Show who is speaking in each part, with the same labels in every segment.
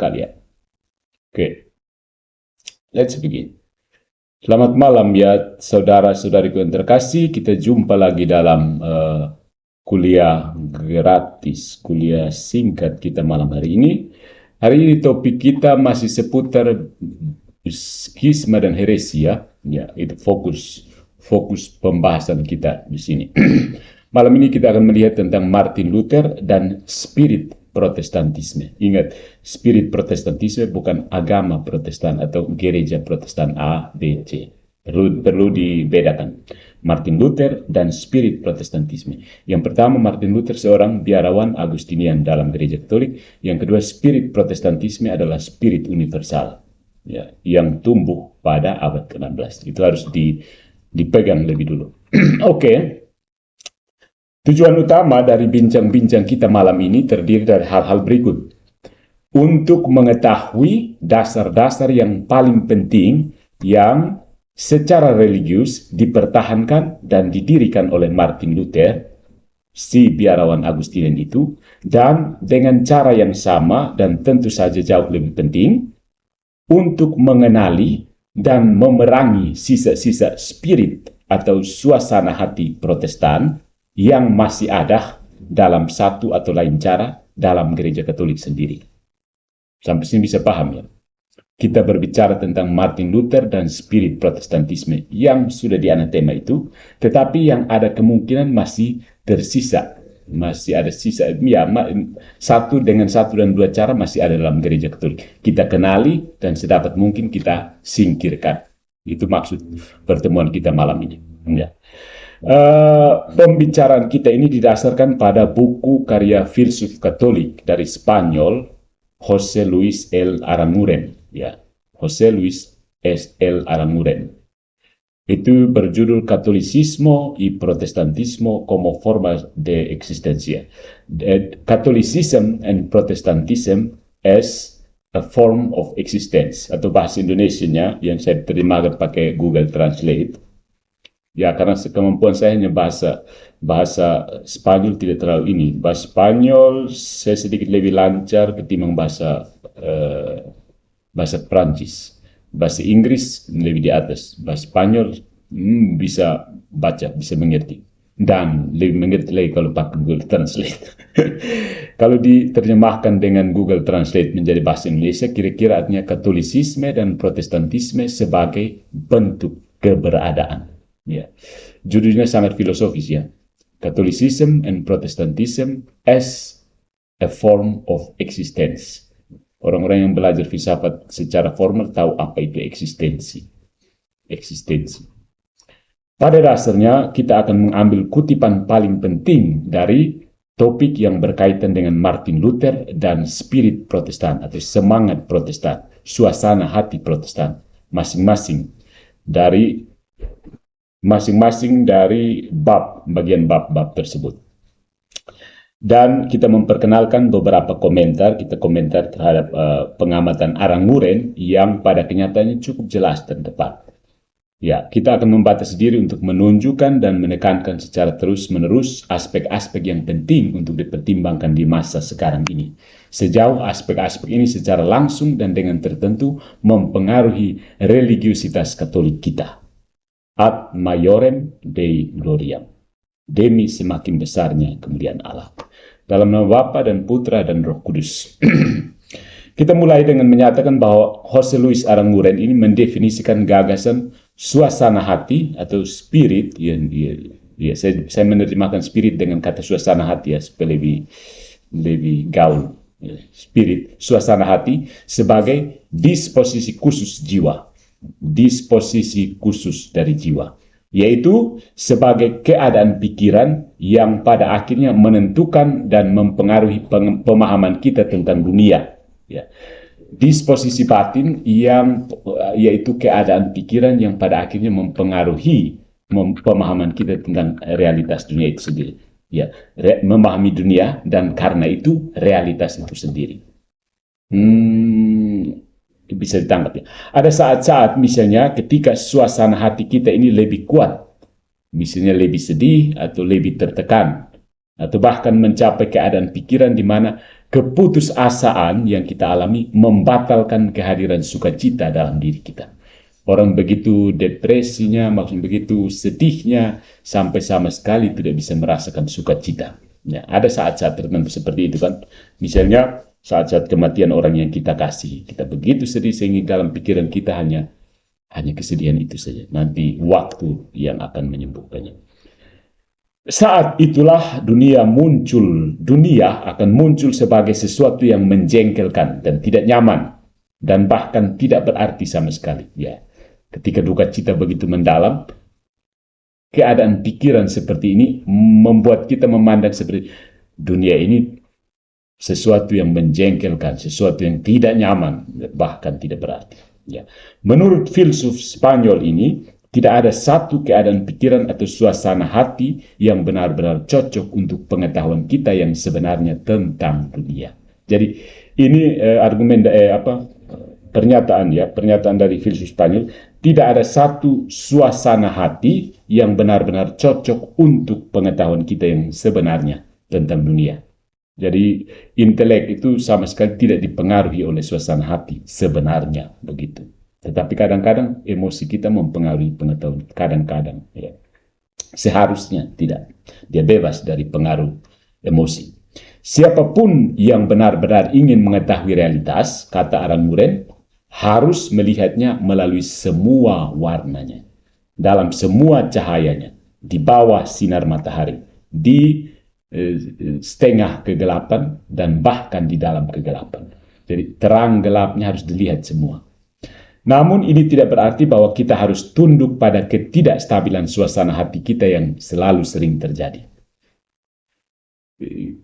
Speaker 1: sekalian. Oke, let's begin. Selamat malam ya saudara-saudariku yang terkasih. Kita jumpa lagi dalam kuliah gratis, kuliah singkat kita malam hari ini. Hari ini topik kita masih seputar skisma dan heresia. Ya, itu fokus pembahasan kita di sini. Malam ini kita akan melihat tentang Martin Luther dan spirit Protestantisme. Ingat, spirit Protestantisme bukan agama Protestan atau gereja Protestan A, B, C. Perlu dibedakan. Martin Luther dan spirit Protestantisme. Yang pertama, Martin Luther seorang biarawan Agustinian dalam gereja Katolik. Yang kedua, spirit Protestantisme adalah spirit universal, ya, yang tumbuh pada abad ke-16. Itu harus dipegang lebih dulu. Oke. Tujuan utama dari bincang-bincang kita malam ini terdiri dari hal-hal berikut. Untuk mengetahui dasar-dasar yang paling penting yang secara religius dipertahankan dan didirikan oleh Martin Luther, si biarawan Agustinian itu, dan dengan cara yang sama dan tentu saja jauh lebih penting, untuk mengenali dan memerangi sisa-sisa spirit atau suasana hati Protestan yang masih ada dalam satu atau lain cara dalam gereja Katolik sendiri. Sampai sini bisa paham ya? Kita berbicara tentang Martin Luther dan spirit Protestantisme yang sudah dianatema itu, tetapi yang ada kemungkinan masih tersisa. Masih ada sisa, ya, satu dan dua cara masih ada dalam gereja Katolik. Kita kenali dan sedapat mungkin kita singkirkan. Itu maksud pertemuan kita malam ini. Ya. Pembicaraan kita ini didasarkan pada buku karya filsuf Katolik dari Spanyol, José Luis L. Aranguren, ya, José Luis L. Aranguren. Itu berjudul Catolicismo y Protestantismo como formas de existencia. Catholicism and Protestantism as a form of existence, atau bahasa Indonesianya yang saya terjemahkan pakai Google Translate. Ya, karena kemampuan saya hanya bahasa Spanyol tidak terlalu ini. Bahasa Spanyol saya sedikit lebih lancar ketimbang bahasa Prancis. Bahasa Inggris lebih di atas. Bahasa Spanyol bisa baca, bisa mengerti. Dan lebih mengerti lagi kalau pakai Google Translate. Kalau diterjemahkan dengan Google Translate menjadi bahasa Indonesia, kira-kira artinya Katolisisme dan Protestantisme sebagai bentuk keberadaan. Ya, judulnya sangat filosofis ya. Catholicism and Protestantism as a form of existence. Orang-orang yang belajar filsafat secara formal tahu apa itu eksistensi. Pada dasarnya kita akan mengambil kutipan paling penting dari topik yang berkaitan dengan Martin Luther dan spirit Protestan atau semangat Protestan, suasana hati Protestan, masing-masing dari bagian bab tersebut. Dan kita memperkenalkan beberapa komentar, kita komentar terhadap pengamatan Aranguren yang pada kenyataannya cukup jelas dan tepat. Ya, kita akan membatasi diri untuk menunjukkan dan menekankan secara terus-menerus aspek-aspek yang penting untuk dipertimbangkan di masa sekarang ini. Sejauh aspek-aspek ini secara langsung dan dengan tertentu mempengaruhi religiusitas Katolik kita. Ad maiorem Dei gloriam, demi semakin besarnya kemuliaan Allah. Dalam nama Bapa dan Putra dan Roh Kudus. Kita mulai dengan menyatakan bahwa José Luis Aranguren ini mendefinisikan gagasan suasana hati atau spirit. Saya menerjemahkan spirit dengan kata suasana hati ya, supaya lebih gaul. Spirit, suasana hati sebagai disposisi khusus jiwa. Disposisi khusus dari jiwa, yaitu sebagai keadaan pikiran yang pada akhirnya menentukan dan mempengaruhi pemahaman kita tentang dunia. Ya. Disposisi batin yang yaitu keadaan pikiran yang pada akhirnya mempengaruhi pemahaman kita tentang realitas dunia itu sendiri. Ya, memahami dunia dan karena itu realitas itu sendiri. Bisa ditangkap ya. Ada saat-saat misalnya ketika suasana hati kita ini lebih kuat, misalnya lebih sedih atau lebih tertekan, atau bahkan mencapai keadaan pikiran di mana keputusasaan yang kita alami membatalkan kehadiran sukacita dalam diri kita. Orang begitu depresinya, maksudnya begitu sedihnya, sampai sama sekali tidak bisa merasakan sukacita. Ya, ada saat-saat tertentu seperti itu kan. Misalnya saat-saat kematian orang yang kita kasih, kita begitu sedih sehingga dalam pikiran kita hanya kesedihan itu saja. Nanti waktu yang akan menyembuhkannya. Saat itulah dunia akan muncul sebagai sesuatu yang menjengkelkan dan tidak nyaman dan bahkan tidak berarti sama sekali. Ya, ketika duka cita begitu mendalam, keadaan pikiran seperti ini membuat kita memandang seperti dunia ini sesuatu yang menjengkelkan, sesuatu yang tidak nyaman, bahkan tidak berarti. Ya. Menurut filsuf Spanyol ini, tidak ada satu keadaan pikiran atau suasana hati yang benar-benar cocok untuk pengetahuan kita yang sebenarnya tentang dunia. Jadi ini argumen pernyataan dari filsuf Spanyol, tidak ada satu suasana hati yang benar-benar cocok untuk pengetahuan kita yang sebenarnya tentang dunia. Jadi intelek itu sama sekali tidak dipengaruhi oleh suasana hati sebenarnya begitu. Tetapi kadang-kadang emosi kita mempengaruhi pengetahuan. Kadang-kadang, ya. Seharusnya tidak. Dia bebas dari pengaruh emosi. Siapapun yang benar-benar ingin mengetahui realitas, kata Aran Muren, harus melihatnya melalui semua warnanya, dalam semua cahayanya, di bawah sinar matahari, di setengah kegelapan, dan bahkan di dalam kegelapan. Jadi terang gelapnya harus dilihat semua. Namun ini tidak berarti bahwa kita harus tunduk pada ketidakstabilan suasana hati kita yang selalu sering terjadi.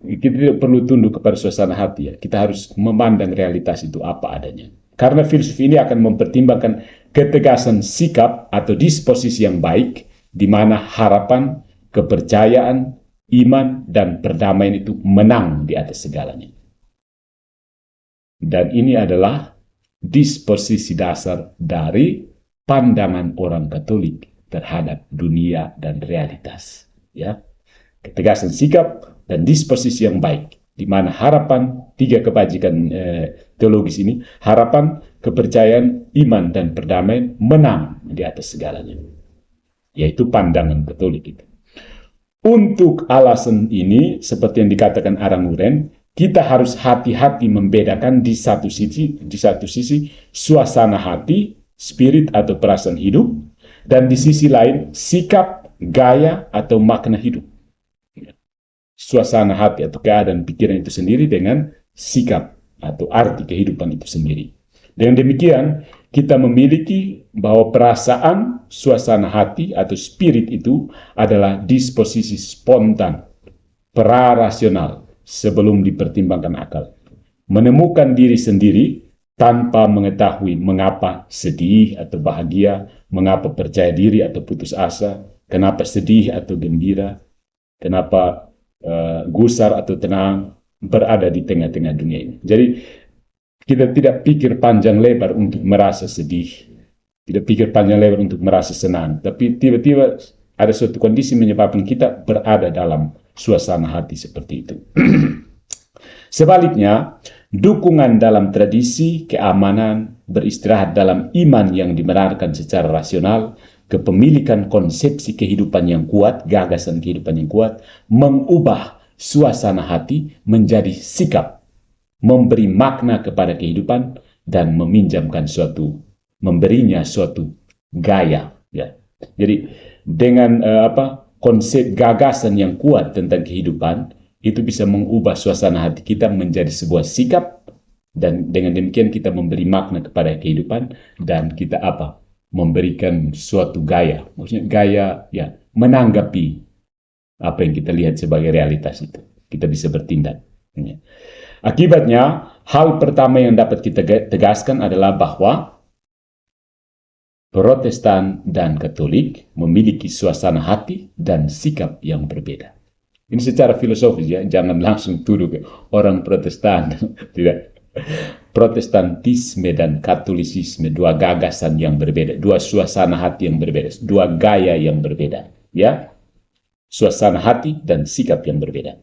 Speaker 1: Kita tidak perlu tunduk kepada suasana hati, ya. Kita harus memandang realitas itu apa adanya. Karena filsuf ini akan mempertimbangkan ketegasan sikap atau disposisi yang baik, di mana harapan, kepercayaan, iman, dan perdamaian itu menang di atas segalanya. Dan ini adalah disposisi dasar dari pandangan orang Katolik terhadap dunia dan realitas. Ya, ketegasan sikap dan disposisi yang baik, di mana harapan, tiga kebajikan teologis ini, harapan, kepercayaan, iman, dan perdamaian menang di atas segalanya. Yaitu pandangan Katolik itu. Untuk alasan ini, seperti yang dikatakan Aran Muren, kita harus hati-hati membedakan di satu sisi suasana hati, spirit atau perasaan hidup, dan di sisi lain sikap, gaya atau makna hidup. Suasana hati atau keadaan pikiran itu sendiri dengan sikap atau arti kehidupan itu sendiri. Dengan demikian, kita memiliki bahwa perasaan, suasana hati atau spirit itu adalah disposisi spontan, prarasional, sebelum dipertimbangkan akal. Menemukan diri sendiri tanpa mengetahui mengapa sedih atau bahagia, mengapa percaya diri atau putus asa, kenapa sedih atau gembira, kenapa gusar atau tenang, berada di tengah-tengah dunia ini. Jadi kita tidak pikir panjang lebar untuk merasa sedih, tidak pikir panjang lebar untuk merasa senang, tapi tiba-tiba ada suatu kondisi menyebabkan kita berada dalam suasana hati seperti itu. Sebaliknya, dukungan dalam tradisi, keamanan, beristirahat dalam iman yang dibenarkan secara rasional, kepemilikan konsepsi kehidupan yang kuat, gagasan kehidupan yang kuat, mengubah suasana hati menjadi sikap, memberi makna kepada kehidupan, dan memberinya suatu gaya. Ya. Jadi dengan konsep gagasan yang kuat tentang kehidupan, itu bisa mengubah suasana hati kita menjadi sebuah sikap, dan dengan demikian kita memberi makna kepada kehidupan, dan kita memberikan suatu gaya, maksudnya gaya ya menanggapi apa yang kita lihat sebagai realitas itu. Kita bisa bertindak. Ya. Akibatnya, hal pertama yang dapat kita tegaskan adalah bahwa Protestan dan Katolik memiliki suasana hati dan sikap yang berbeda. Ini secara filosofis, ya, jangan langsung tuduh ke orang Protestan. Tidak. Protestantisme dan Katolisisme, dua gagasan yang berbeda, dua suasana hati yang berbeda, dua gaya yang berbeda. Ya, suasana hati dan sikap yang berbeda.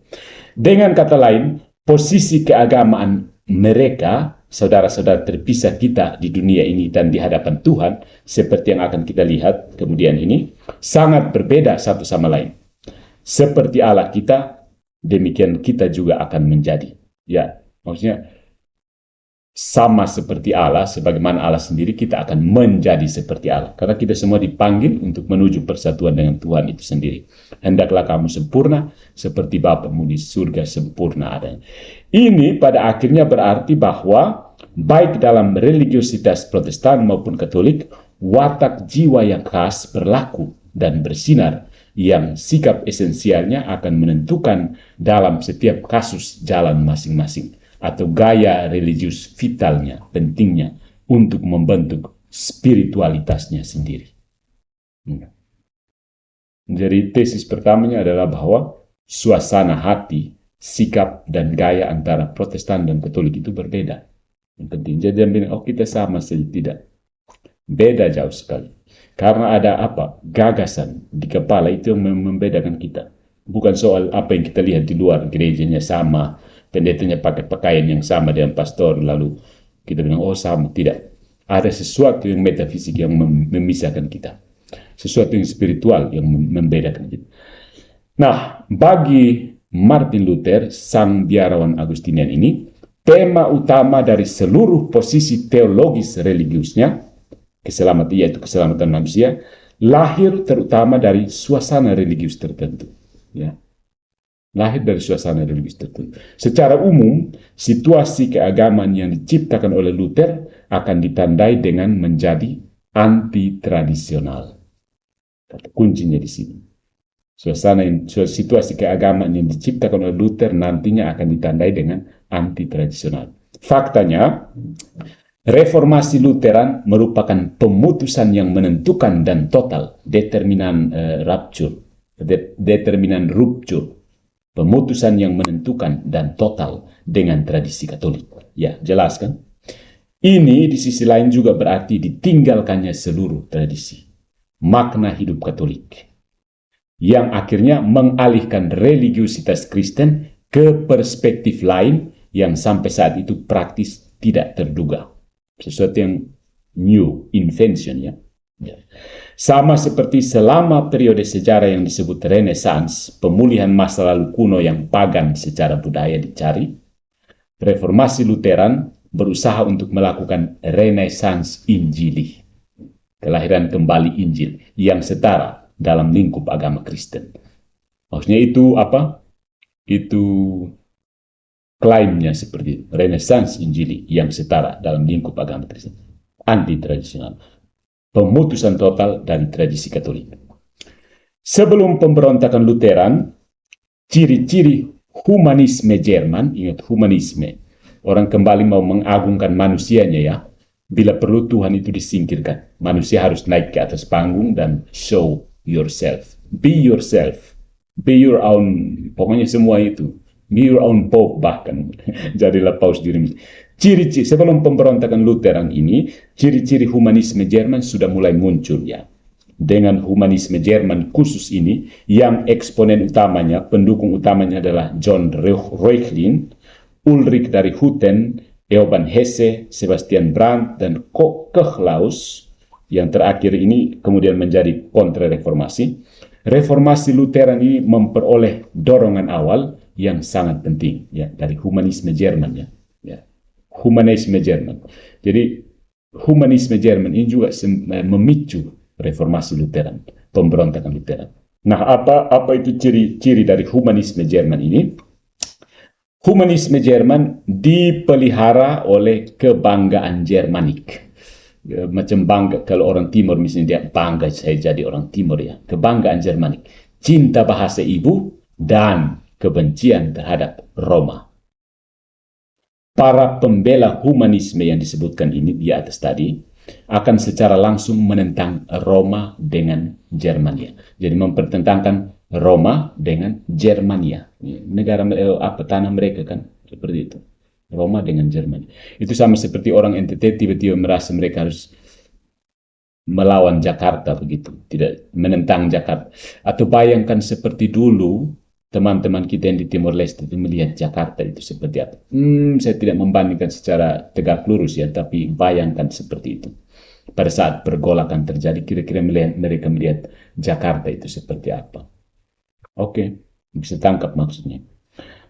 Speaker 1: Dengan kata lain, posisi keagamaan mereka, saudara-saudara terpisah kita di dunia ini dan di hadapan Tuhan, seperti yang akan kita lihat kemudian ini, sangat berbeda satu sama lain. Seperti Allah kita, demikian kita juga akan menjadi. Ya, maksudnya sama seperti Allah, sebagaimana Allah sendiri, kita akan menjadi seperti Allah. Karena kita semua dipanggil untuk menuju persatuan dengan Tuhan itu sendiri. Hendaklah kamu sempurna, seperti Bapamu di surga sempurna adanya. Ini pada akhirnya berarti bahwa, baik dalam religiositas Protestan maupun Katolik, watak jiwa yang khas berlaku dan bersinar, yang sikap esensialnya akan menentukan dalam setiap kasus jalan masing-masing, atau gaya religius vitalnya, pentingnya untuk membentuk spiritualitasnya sendiri. Jadi tesis pertamanya adalah bahwa suasana hati, sikap, dan gaya antara Protestan dan Katolik itu berbeda. Yang penting, jadi bilang, kita sama saja, tidak. Beda jauh sekali. Karena ada gagasan di kepala itu yang membedakan kita. Bukan soal apa yang kita lihat di luar, gerejanya sama, pendetanya pakai pakaian yang sama dengan pastor, lalu kita bilang, sama. Tidak. Ada sesuatu yang metafisik yang memisahkan kita. Sesuatu yang spiritual yang membedakan kita. Nah, bagi Martin Luther, sang biarawan Agustinian ini, tema utama dari seluruh posisi teologis religiusnya, yaitu keselamatan manusia, lahir terutama dari suasana religius tertentu. Ya. Lahir dari suasana religius tertentu. Secara umum, situasi keagamaan yang diciptakan oleh Luther akan ditandai dengan menjadi anti-tradisional. Kata kuncinya di sini. Situasi keagamaan yang diciptakan oleh Luther nantinya akan ditandai dengan anti-tradisional. Faktanya, reformasi Lutheran merupakan pemutusan yang menentukan dan total, determinan rupture, pemutusan yang menentukan dan total dengan tradisi Katolik. Ya, jelas kan? Ini di sisi lain juga berarti ditinggalkannya seluruh tradisi, makna hidup Katolik, yang akhirnya mengalihkan religiusitas Kristen ke perspektif lain yang sampai saat itu praktis tidak terduga. Sesuatu yang new, invention ya. Sama seperti selama periode sejarah yang disebut Renaissance, pemulihan masa lalu kuno yang pagan secara budaya dicari, reformasi Lutheran berusaha untuk melakukan Renaissance Injili, kelahiran kembali Injil yang setara dalam lingkup agama Kristen. Maksudnya itu apa? Itu klaimnya seperti itu. Renaissance Injili yang setara dalam lingkup agama Kristen. Anti-tradisional. Pemutusan total dari tradisi Katolik. Sebelum pemberontakan Lutheran, ciri-ciri humanisme Jerman, ingat humanisme, orang kembali mau mengagungkan manusianya ya, bila perlu Tuhan itu disingkirkan. Manusia harus naik ke atas panggung dan show yourself. Be yourself. Be your own, pokoknya semua itu. Be your own pope bahkan. Jadilah paus dirimu. Ciri-ciri, sebelum pemberontakan Lutheran ini, ciri-ciri humanisme Jerman sudah mulai muncul ya. Dengan humanisme Jerman khusus ini, yang eksponen utamanya, pendukung utamanya adalah John Reuchlin, Ulrich dari Hutten, Eoban Hesse, Sebastian Brandt, dan Koechlaus, yang terakhir ini kemudian menjadi kontra-reformasi. Reformasi Lutheran ini memperoleh dorongan awal yang sangat penting ya dari humanisme Jerman ya. Humanisme Jerman. Jadi humanisme Jerman ini juga memicu reformasi Lutheran, pemberontakan Lutheran. Nah, apa itu ciri-ciri dari humanisme Jerman ini? Humanisme Jerman dipelihara oleh kebanggaan Jermanik. Macam bangga, kalau orang Timur misalnya dia bangga saya jadi orang Timur ya. Kebanggaan Jermanik. Cinta bahasa ibu dan kebencian terhadap Roma. Para pembela humanisme yang disebutkan ini di atas tadi akan secara langsung menentang Roma dengan Jermania. Jadi mempertentangkan Roma dengan Jermania. Negara tanah mereka kan seperti itu. Roma dengan Jermania. Itu sama seperti orang NTT tiba-tiba merasa mereka harus melawan Jakarta begitu, tidak menentang Jakarta. Atau bayangkan seperti dulu teman-teman kita yang di Timor Leste itu melihat Jakarta itu seperti apa. Saya tidak membandingkan secara tegak lurus ya, tapi bayangkan seperti itu. Pada saat pergolakan terjadi, kira-kira mereka melihat Jakarta itu seperti apa. Oke, bisa tangkap maksudnya.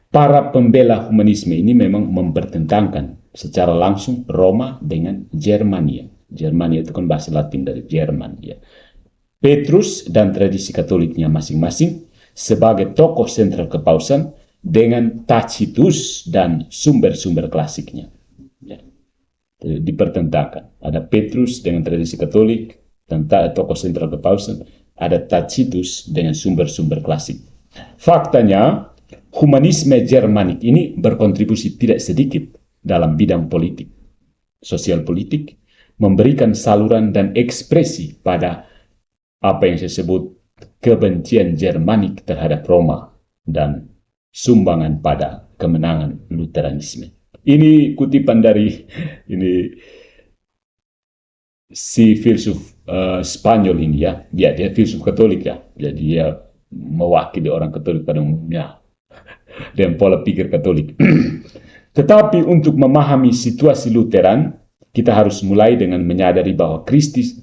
Speaker 1: Para pembela humanisme ini memang mempertentangkan secara langsung Roma dengan Germania. Germania itu kan bahasa Latin dari Jerman. Ya. Petrus dan tradisi Katoliknya masing-masing sebagai tokoh sentral kepausan dengan Tacitus dan sumber-sumber klasiknya. Ya. Dipertentangkan. Ada Petrus dengan tradisi Katolik dan tokoh sentral kepausan. Ada Tacitus dengan sumber-sumber klasik. Faktanya, humanisme Jermanik ini berkontribusi tidak sedikit dalam bidang politik, sosial politik, memberikan saluran dan ekspresi pada apa yang saya sebut kebencian Jermanik terhadap Roma dan sumbangan pada kemenangan Lutheranisme. Ini kutipan dari si filsuf Spanyol ini ya. Dia filsuf Katolik ya. Jadi dia mewakili orang Katolik pada umumnya dan pola pikir Katolik. Tetapi untuk memahami situasi Lutheran, kita harus mulai dengan menyadari bahwa krisis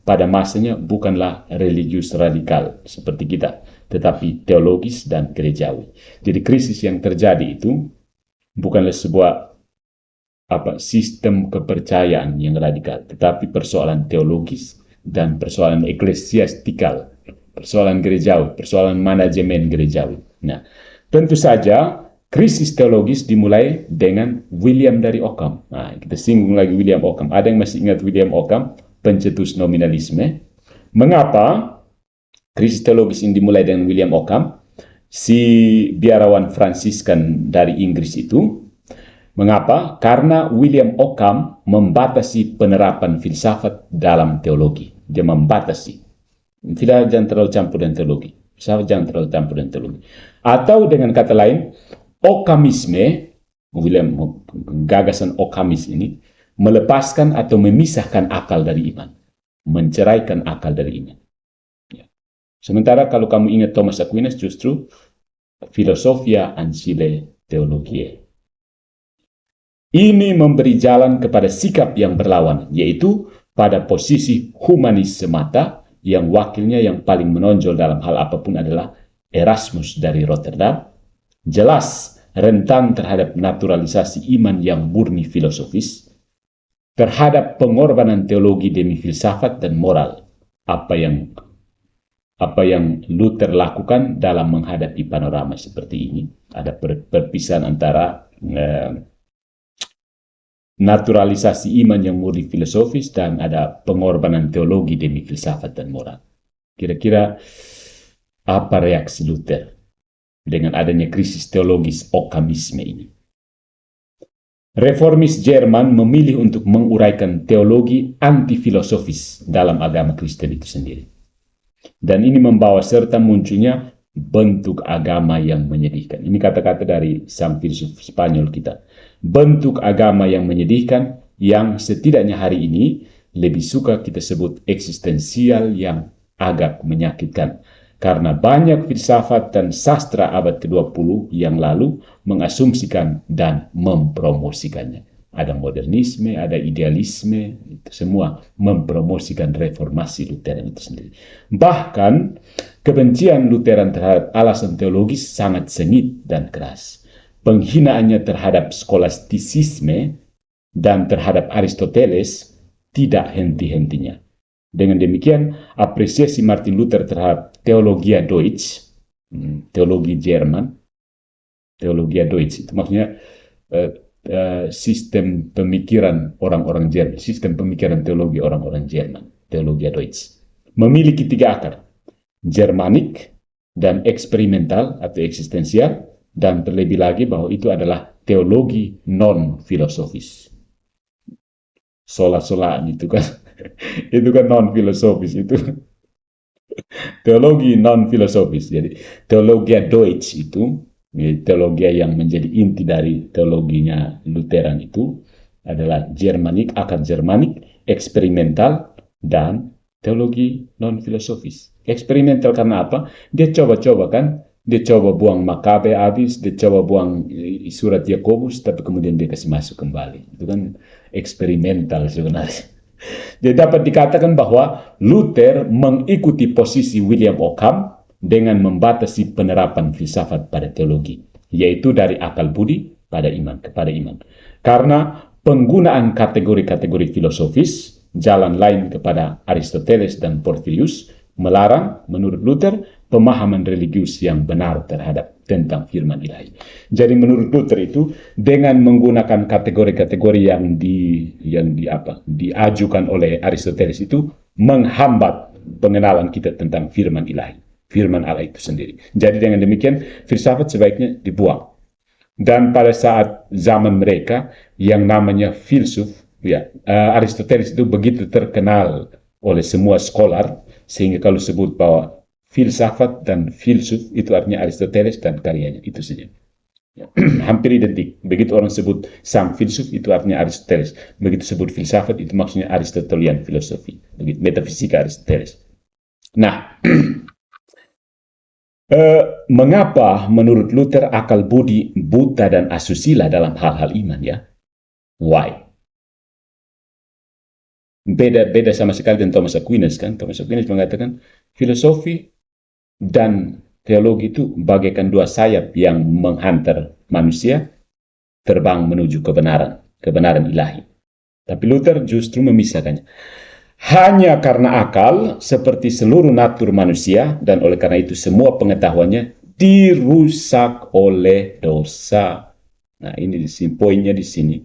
Speaker 1: pada masanya bukanlah religius radikal seperti kita, tetapi teologis dan gerejawi. Jadi krisis yang terjadi itu bukanlah sebuah sistem kepercayaan yang radikal, tetapi persoalan teologis dan persoalan eklesiastikal, persoalan gerejawi, persoalan manajemen gerejawi. Nah, tentu saja krisis teologis dimulai dengan William dari Ockham. Nah, kita singgung lagi William Ockham. Ada yang masih ingat William Ockham, pencetus nominalisme? Mengapa krisis teologis ini dimulai dengan William Ockham? Si biarawan Fransiskan dari Inggris itu. Mengapa? Karena William Ockham membatasi penerapan filsafat dalam teologi. Dia membatasi. Jangan terlalu campur dengan teologi. Jangan terlalu campur dengan teologi. Atau dengan kata lain, Ockhamisme, gagasan Ockhamis ini, melepaskan atau memisahkan akal dari iman. Menceraikan akal dari iman. Ya. Sementara kalau kamu ingat Thomas Aquinas, justru Philosophia Ancile Theologiae. Ini memberi jalan kepada sikap yang berlawanan, yaitu pada posisi humanis semata, yang wakilnya yang paling menonjol dalam hal apapun adalah Erasmus dari Rotterdam, jelas rentan terhadap naturalisasi iman yang murni filosofis, terhadap pengorbanan teologi demi filsafat dan moral, apa yang Luther lakukan dalam menghadapi panorama seperti ini. Ada perpisahan antara naturalisasi iman yang murni filosofis dan ada pengorbanan teologi demi filsafat dan moral. Kira-kira apa reaksi Luther dengan adanya krisis teologis Ockhamisme ini? Reformis Jerman memilih untuk menguraikan teologi anti-filosofis dalam agama Kristen itu sendiri. Dan ini membawa serta munculnya bentuk agama yang menyedihkan. Ini kata-kata dari sang filsuf Spanyol kita. Bentuk agama yang menyedihkan yang setidaknya hari ini lebih suka kita sebut eksistensial yang agak menyakitkan. Karena banyak filsafat dan sastra abad ke-20 yang lalu mengasumsikan dan mempromosikannya. Ada modernisme, ada idealisme, itu semua mempromosikan reformasi Lutheran itu sendiri. Bahkan kebencian Lutheran terhadap alasan teologis sangat sengit dan keras. Penghinaannya terhadap skolastisisme dan terhadap Aristoteles tidak henti-hentinya. Dengan demikian, apresiasi Martin Luther terhadap Theologia Deutsch, teologi Jerman, Theologia Deutsch itu maksudnya sistem pemikiran orang-orang Jerman, sistem pemikiran teologi orang-orang Jerman, Theologia Deutsch, memiliki 3 akar, Germanik dan eksperimental atau eksistensial, dan terlebih lagi bahwa itu adalah teologi non-filosofis. Sola-solaan itu kan, itu kan non-filosofis itu. Teologi non-filosofis. Jadi Theologia Deutsch itu, teologi yang menjadi inti dari teologinya Lutheran itu adalah Germanik, akar Germanik, eksperimental, dan teologi non-filosofis. Eksperimental karena apa? Dia coba-coba kan, dia coba buang Makabe habis, dia coba buang surat Yakobus, tapi kemudian dia kasih masuk kembali. Itu kan eksperimental sebenarnya. Jadi dapat dikatakan bahwa Luther mengikuti posisi William Ockham dengan membatasi penerapan filsafat pada teologi, yaitu dari akal budi pada iman kepada iman. Karena penggunaan kategori-kategori filosofis, jalan lain kepada Aristoteles dan Porphyrius, melarang, menurut Luther, pemahaman religius yang benar terhadap tentang firman ilahi. Jadi menurut Luther itu, dengan menggunakan kategori-kategori yang diajukan oleh Aristoteles itu, menghambat pengenalan kita tentang firman ilahi, firman Allah itu sendiri. Jadi dengan demikian, filsafat sebaiknya dibuang. Dan pada saat zaman mereka, yang namanya filsuf, Aristoteles itu begitu terkenal oleh semua scholar, sehingga kalau sebut bahwa filsafat dan filsuf itu artinya Aristoteles dan karyanya, itu saja. Hampir identik. Begitu orang sebut sang filsuf itu artinya Aristoteles. Begitu sebut filsafat itu maksudnya Aristotelian filosofi. Begitu, metafisika Aristoteles. Nah, mengapa menurut Luther akal budi buta dan asusila dalam hal-hal iman ya? Why? Beda sama sekali dengan Thomas Aquinas kan. Thomas Aquinas mengatakan filosofi dan teologi itu bagaikan dua sayap yang menghantar manusia terbang menuju kebenaran ilahi. Tapi Luther justru memisahkannya. Hanya karena akal, seperti seluruh natur manusia, dan oleh karena itu semua pengetahuannya dirusak oleh dosa. Nah, ini poinnya di sini.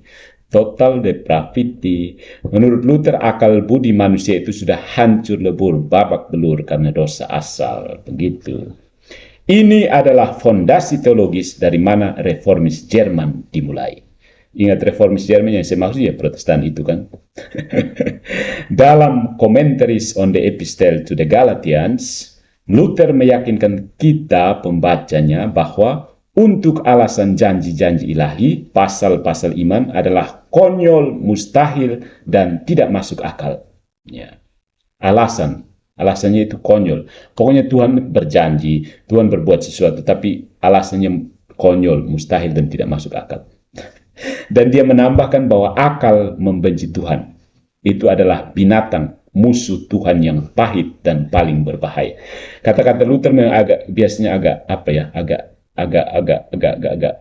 Speaker 1: Total depravity. Menurut Luther, akal budi manusia itu sudah hancur lebur, babak belur karena dosa asal. Begitu. Ini adalah fondasi teologis dari mana reformis Jerman dimulai. Ingat reformis Jerman yang saya maksud ya Protestan itu kan. Dalam Commentaries on the Epistle to the Galatians, Luther meyakinkan kita pembacanya bahwa untuk alasan janji-janji ilahi, pasal-pasal iman adalah konyol, mustahil, dan tidak masuk akal. Ya. Alasannya itu konyol. Pokoknya Tuhan berjanji, Tuhan berbuat sesuatu, tapi alasannya konyol, mustahil, dan tidak masuk akal. Dan dia menambahkan bahwa akal membenci Tuhan. Itu adalah binatang, musuh Tuhan yang pahit dan paling berbahaya. Kata-kata Luther memang biasanya agak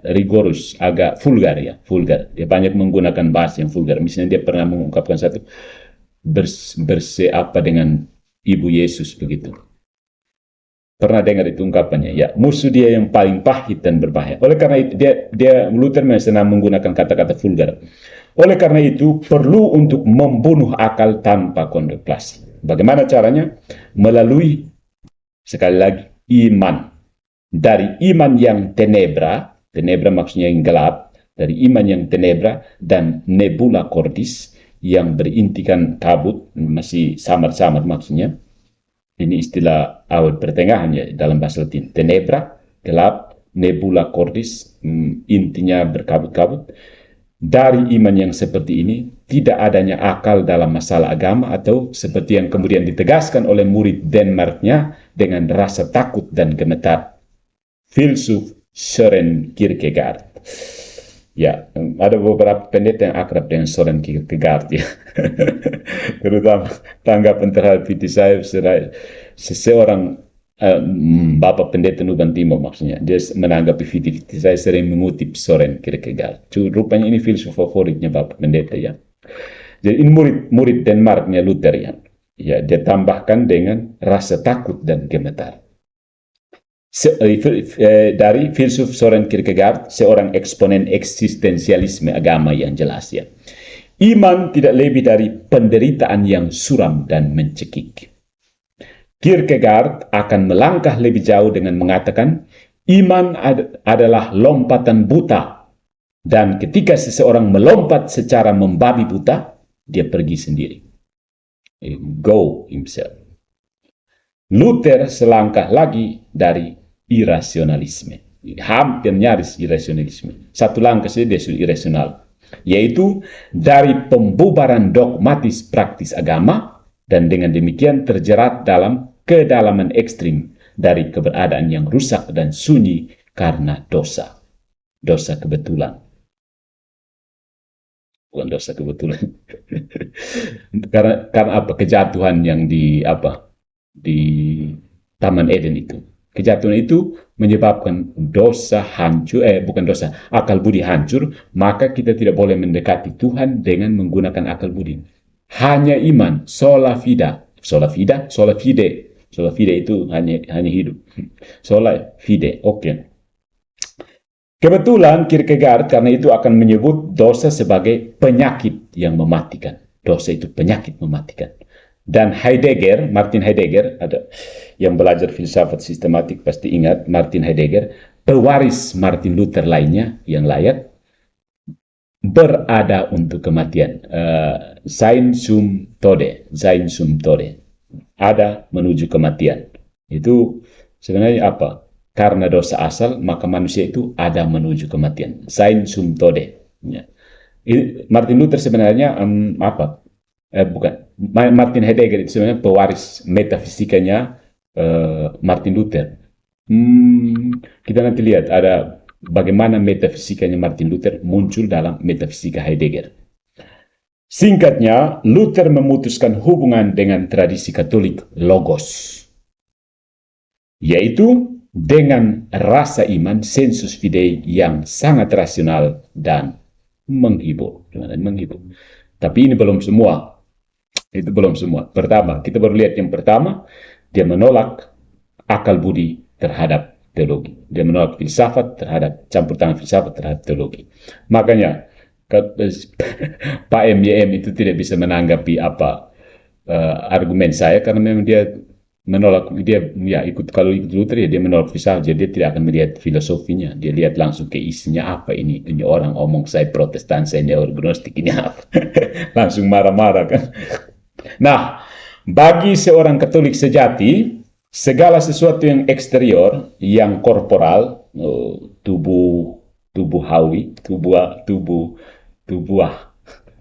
Speaker 1: rigorus, agak vulgar ya, vulgar. Dia banyak menggunakan bahasa yang vulgar. Misalnya dia pernah mengungkapkan satu berseapa dengan Ibu Yesus begitu. Pernah dengar itu ungkapannya? Ya, musuh dia yang paling pahit dan berbahaya. Oleh karena itu dia Luther senang menggunakan kata-kata vulgar. Oleh karena itu perlu untuk membunuh akal tanpa kontemplasi. Bagaimana caranya? Melalui sekali lagi iman. Dari iman yang tenebra maksudnya yang gelap, dari iman yang tenebra dan nebula cordis yang berintikan kabut, masih samar-samar maksudnya. Ini istilah awal pertengahan ya dalam bahasa Latin. Tenebra, gelap, nebula cordis, intinya berkabut-kabut. Dari iman yang seperti ini, tidak adanya akal dalam masalah agama atau seperti yang kemudian ditegaskan oleh murid Denmarknya dengan rasa takut dan gemetar. Filsuf Søren Kierkegaard. Ya, ada beberapa pendeta yang akrab dengan Søren Kierkegaard ya. Terutama tanggapan terhadap saya seseorang Bapak Pendeta Nuban Timur maksudnya. Dia menanggapi video saya sering mengutip Søren Kierkegaard. Rupanya ini filsuf favoritnya Bapak Pendeta ya. Jadi ini murid Denmarknya Lutherian. Ya, dia tambahkan dengan rasa takut dan gemetar. Dari filsuf Søren Kierkegaard, seorang eksponen eksistensialisme agama yang jelas ya. Iman tidak lebih dari penderitaan yang suram dan mencekik. Kierkegaard akan melangkah lebih jauh dengan mengatakan, iman adalah lompatan buta. Dan ketika seseorang melompat secara membabi buta, dia pergi sendiri. Go himself. Luther selangkah lagi dari irasionalisme. Hampir nyaris irasionalisme. Satu langkah saja dia sudah irasional. Yaitu dari pembubaran dogmatis praktis agama dan dengan demikian terjerat dalam kedalaman ekstrim dari keberadaan yang rusak dan sunyi karena dosa. Dosa kebetulan. Bukan dosa kebetulan. karena apa? Kejatuhan yang di Taman Eden itu. Kejatuhan itu menyebabkan dosa hancur, bukan dosa, akal budi hancur, maka kita tidak boleh mendekati Tuhan dengan menggunakan akal budi. Hanya iman, sola fide. Sola fide itu hanya hidup. Sola fide, oke. Kebetulan Kierkegaard karena itu akan menyebut dosa sebagai penyakit yang mematikan. Dosa itu penyakit mematikan. Dan Martin Heidegger, ada yang belajar filsafat sistematik pasti ingat Martin Heidegger, pewaris Martin Luther lainnya yang layak, berada untuk kematian. Sein zum Tode, ada menuju kematian. Itu sebenarnya apa? Karena dosa asal, maka manusia itu ada menuju kematian. Sein zum Tode. Ya. Martin Luther sebenarnya bukan. Martin Heidegger itu sebenarnya pewaris metafisikanya Martin Luther. Kita nanti lihat ada bagaimana metafisikanya Martin Luther muncul dalam metafisika Heidegger. Singkatnya, Luther memutuskan hubungan dengan tradisi Katolik Logos, yaitu dengan rasa iman sensus fidei yang sangat rasional dan menghibur. Tapi ini belum semua. Itu belum semua. Pertama, kita baru lihat yang pertama, dia menolak akal budi terhadap teologi. Dia menolak filsafat terhadap campur tangan filsafat terhadap teologi. Makanya Pak MYM itu tidak bisa menanggapi argumen saya karena memang dia menolak, dia ikut Luther ya dia menolak filsafat, jadi dia tidak akan melihat filosofinya, dia lihat langsung ke isinya apa ini orang omong saya Protestan, saya neognostik, ini apa. Langsung marah-marah kan. Nah, bagi seorang Katolik sejati, segala sesuatu yang eksterior, yang korporal, tubuh hawi,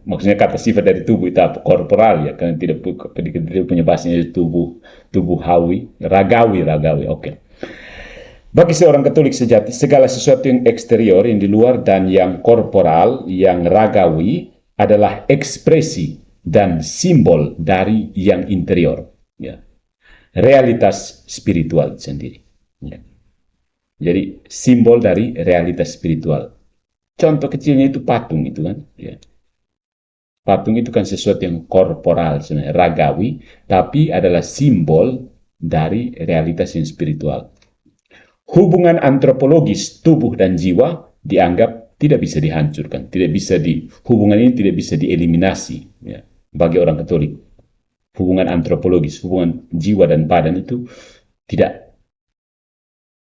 Speaker 1: maksudnya kata sifat dari tubuh itu apa? Korporal ya, karena tidak punya bahasanya tubuh hawi, ragawi, oke. Bagi seorang Katolik sejati, segala sesuatu yang eksterior, yang di luar dan yang korporal, yang ragawi adalah ekspresi dan simbol dari yang interior, ya. Realitas spiritual sendiri. Ya. Jadi simbol dari realitas spiritual. Contoh kecilnya itu patung itu kan, ya. Patung itu kan sesuatu yang korporal, sebenarnya ragawi, tapi adalah simbol dari realitas yang spiritual. Hubungan antropologis tubuh dan jiwa dianggap tidak bisa dihancurkan, hubungan ini tidak bisa dieliminasi, ya, bagi orang Katolik. Hubungan antropologis, hubungan jiwa dan badan itu tidak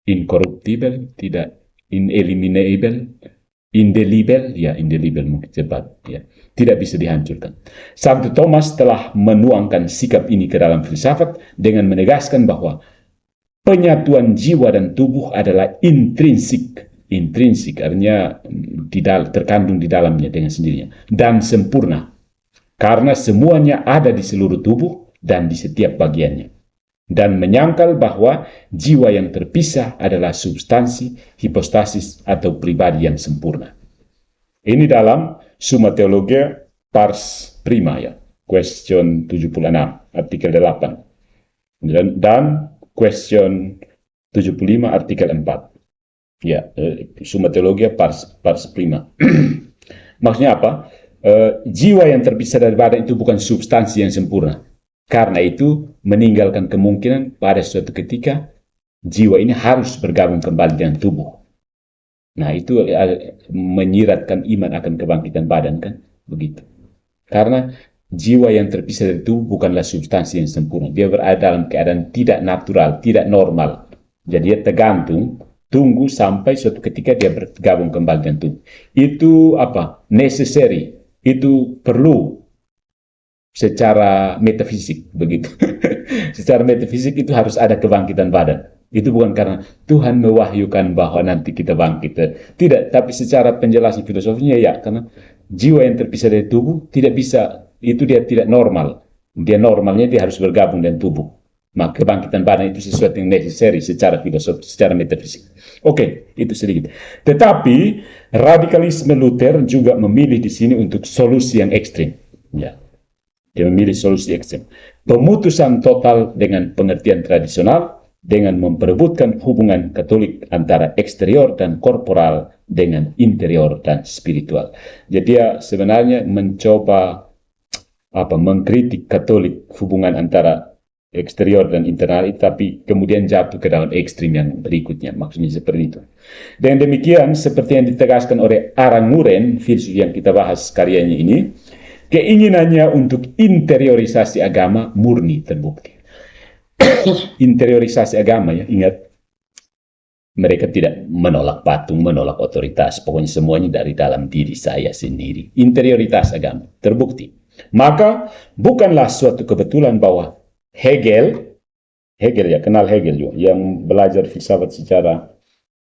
Speaker 1: incorruptible, tidak ineliminable, indelible mungkin cepat, ya, tidak bisa dihancurkan. Santo Thomas telah menuangkan sikap ini ke dalam filsafat dengan menegaskan bahwa penyatuan jiwa dan tubuh adalah intrinsik artinya terkandung di dalamnya dengan sendirinya dan sempurna karena semuanya ada di seluruh tubuh dan di setiap bagiannya, dan menyangkal bahwa jiwa yang terpisah adalah substansi, hipostasis, atau pribadi yang sempurna. Ini dalam Summa Theologiae Pars Prima, ya, question 76, artikel 8. Dan question 75, artikel 4. Ya, Summa Theologiae Pars Prima. Maksudnya apa? Jiwa yang terpisah dari badan itu bukan substansi yang sempurna. Karena itu meninggalkan kemungkinan pada suatu ketika jiwa ini harus bergabung kembali dengan tubuh. Nah, itu menyiratkan iman akan kebangkitan badan kan, begitu. Karena jiwa yang terpisah dari tubuh bukanlah substansi yang sempurna. Dia berada dalam keadaan tidak natural, tidak normal. Jadi dia tergantung, tunggu sampai suatu ketika dia bergabung kembali dengan tubuh. Itu necessary. Itu perlu secara metafisik, begitu. Secara metafisik itu harus ada kebangkitan badan. Itu bukan karena Tuhan mewahyukan bahwa nanti kita bangkit. Tidak, tapi secara penjelasan filosofinya ya, karena jiwa yang terpisah dari tubuh tidak bisa, itu dia tidak normal. Dia normalnya dia harus bergabung dengan tubuh. Maka kebangkitan badan itu sesuatu yang necessary secara filosofis, secara metafisik. Oke, itu sedikit. Tetapi radikalisme Luther juga memilih di sini untuk solusi yang ekstrim. Ya, dia memilih solusi ekstrim. Pemutusan total dengan pengertian tradisional dengan memperebutkan hubungan Katolik antara eksterior dan korporal dengan interior dan spiritual. Jadi dia sebenarnya mencoba mengkritik Katolik hubungan antara eksterior dan internal, tapi kemudian jatuh ke dalam ekstrim yang berikutnya, maksudnya seperti itu. Dan demikian, seperti yang ditegaskan oleh Aranguren, filsuf yang kita bahas karyanya ini, keinginannya untuk interiorisasi agama murni terbukti. Interiorisasi agama, ya, ingat, mereka tidak menolak patung, menolak otoritas, pokoknya semuanya dari dalam diri saya sendiri. Interioritas agama terbukti. Maka bukanlah suatu kebetulan bahwa Hegel ya, kenal Hegel juga, yang belajar filsafat secara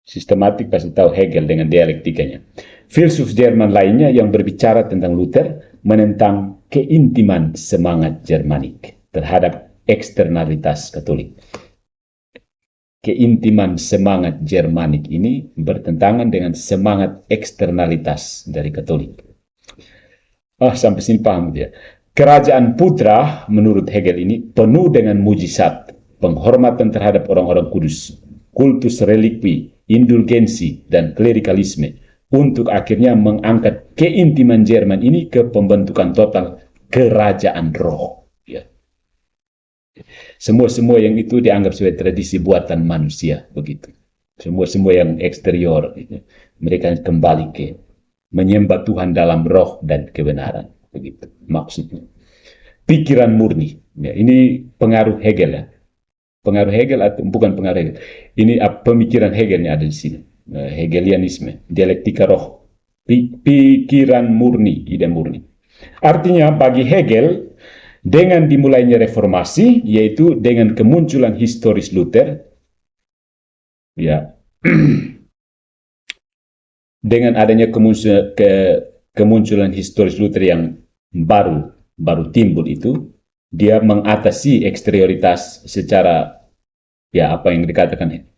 Speaker 1: sistematik pasti tahu Hegel dengan dialektikanya. Filsuf Jerman lainnya yang berbicara tentang Luther menentang keintiman semangat Jermanik terhadap eksternalitas Katolik. Keintiman semangat Jermanik ini bertentangan dengan semangat eksternalitas dari Katolik. Sampai sini paham dia. Kerajaan putra, menurut Hegel ini, penuh dengan mujizat, penghormatan terhadap orang-orang kudus, kultus relikwi, indulgensi, dan klerikalisme, untuk akhirnya mengangkat keintiman Jerman ini ke pembentukan total kerajaan roh. Ya. Semua yang itu dianggap sebagai tradisi buatan manusia, begitu. Semua yang eksterior, mereka kembali ke menyembah Tuhan dalam roh dan kebenaran, begitu maksudnya. Pikiran murni, ya, ini pengaruh Hegel, ya. Pengaruh Hegel atau bukan pengaruh Hegel. Ini pemikiran Hegelnya ada di sini. Hegelianisme, dialektika roh, pikiran murni, ide murni. Artinya bagi Hegel, dengan dimulainya reformasi, yaitu dengan kemunculan historis Luther, ya. Dengan adanya kemunculan historis Luther yang baru timbul itu, dia mengatasi eksterioritas secara, ya, apa yang dikatakan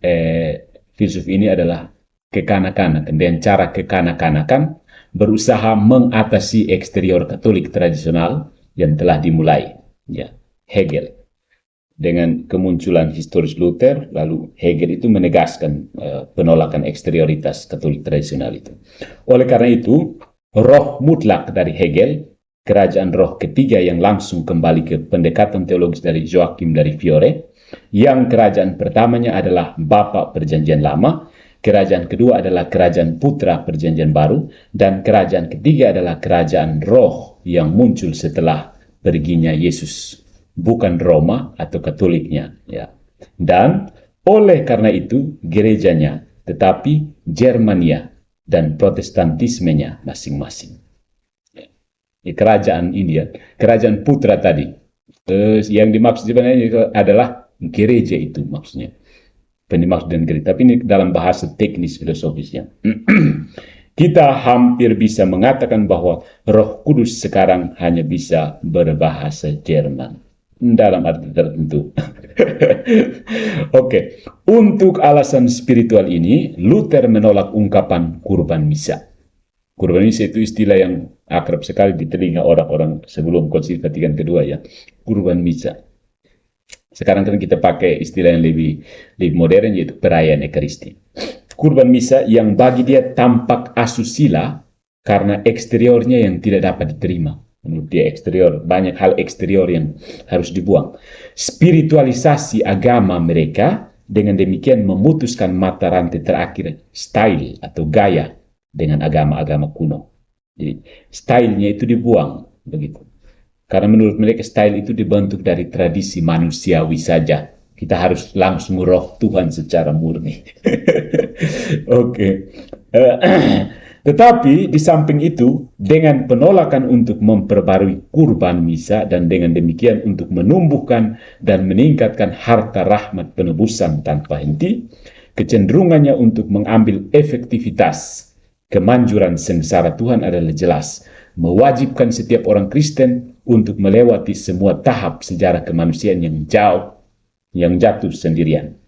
Speaker 1: filsuf ini adalah kekanak-kanakan. Dengan cara kekanak-kanakan berusaha mengatasi eksterior Katolik tradisional yang telah dimulai, ya, Hegel. Dengan kemunculan historis Luther, lalu Hegel itu menegaskan penolakan eksterioritas Katolik tradisional itu. Oleh karena itu, roh mutlak dari Hegel, kerajaan roh ketiga yang langsung kembali ke pendekatan teologis dari Joachim dari Fiore, yang kerajaan pertamanya adalah Bapa Perjanjian Lama, kerajaan kedua adalah kerajaan putra Perjanjian Baru, dan kerajaan ketiga adalah kerajaan roh yang muncul setelah perginya Yesus. Bukan Roma atau Katoliknya, ya. Dan oleh karena itu gerejanya, tetapi Germania dan Protestantismenya masing-masing. Ya. Kerajaan India, kerajaan putra tadi, yang dimaksud sebenarnya adalah gereja itu maksudnya. Dimaksud dengan gereja, tapi ini dalam bahasa teknis filosofisnya. Kita hampir bisa mengatakan bahwa Roh Kudus sekarang hanya bisa berbahasa Jerman. Dalam arti tertentu. Oke. Untuk alasan spiritual ini, Luther menolak ungkapan kurban misa. Kurban misa itu istilah yang akrab sekali di telinga orang-orang sebelum Konsil Vatikan kedua, ya. Kurban misa. Sekarang kan kita pakai istilah yang lebih modern, yaitu perayaan Ekaristi. Kurban misa yang bagi dia tampak asusila karena eksteriornya yang tidak dapat diterima. Menurut dia eksterior, banyak hal eksterior yang harus dibuang. Spiritualisasi agama mereka dengan demikian memutuskan mata rantai terakhir style atau gaya dengan agama-agama kuno. Jadi stylenya itu dibuang, begitu. Karena menurut mereka style itu dibentuk dari tradisi manusiawi saja. Kita harus langsung roh Tuhan secara murni. Oke. Tetapi di samping itu, dengan penolakan untuk memperbarui kurban misa dan dengan demikian untuk menumbuhkan dan meningkatkan harta rahmat penebusan tanpa henti, kecenderungannya untuk mengambil efektivitas kemanjuran sengsara Tuhan adalah jelas, mewajibkan setiap orang Kristen untuk melewati semua tahap sejarah kemanusiaan yang jatuh sendirian.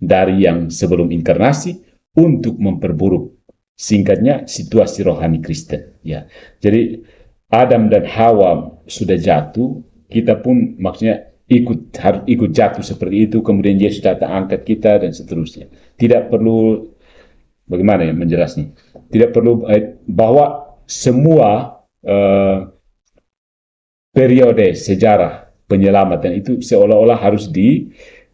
Speaker 1: Dari yang sebelum inkarnasi untuk memperburuk, singkatnya, situasi rohani Kristen. Ya, jadi Adam dan Hawa sudah jatuh, kita pun maksudnya harus ikut jatuh seperti itu. Kemudian Yesus datang angkat kita dan seterusnya. Tidak perlu, bagaimana ya menjelasnya? Tidak perlu bahwa semua periode sejarah penyelamatan itu seolah-olah harus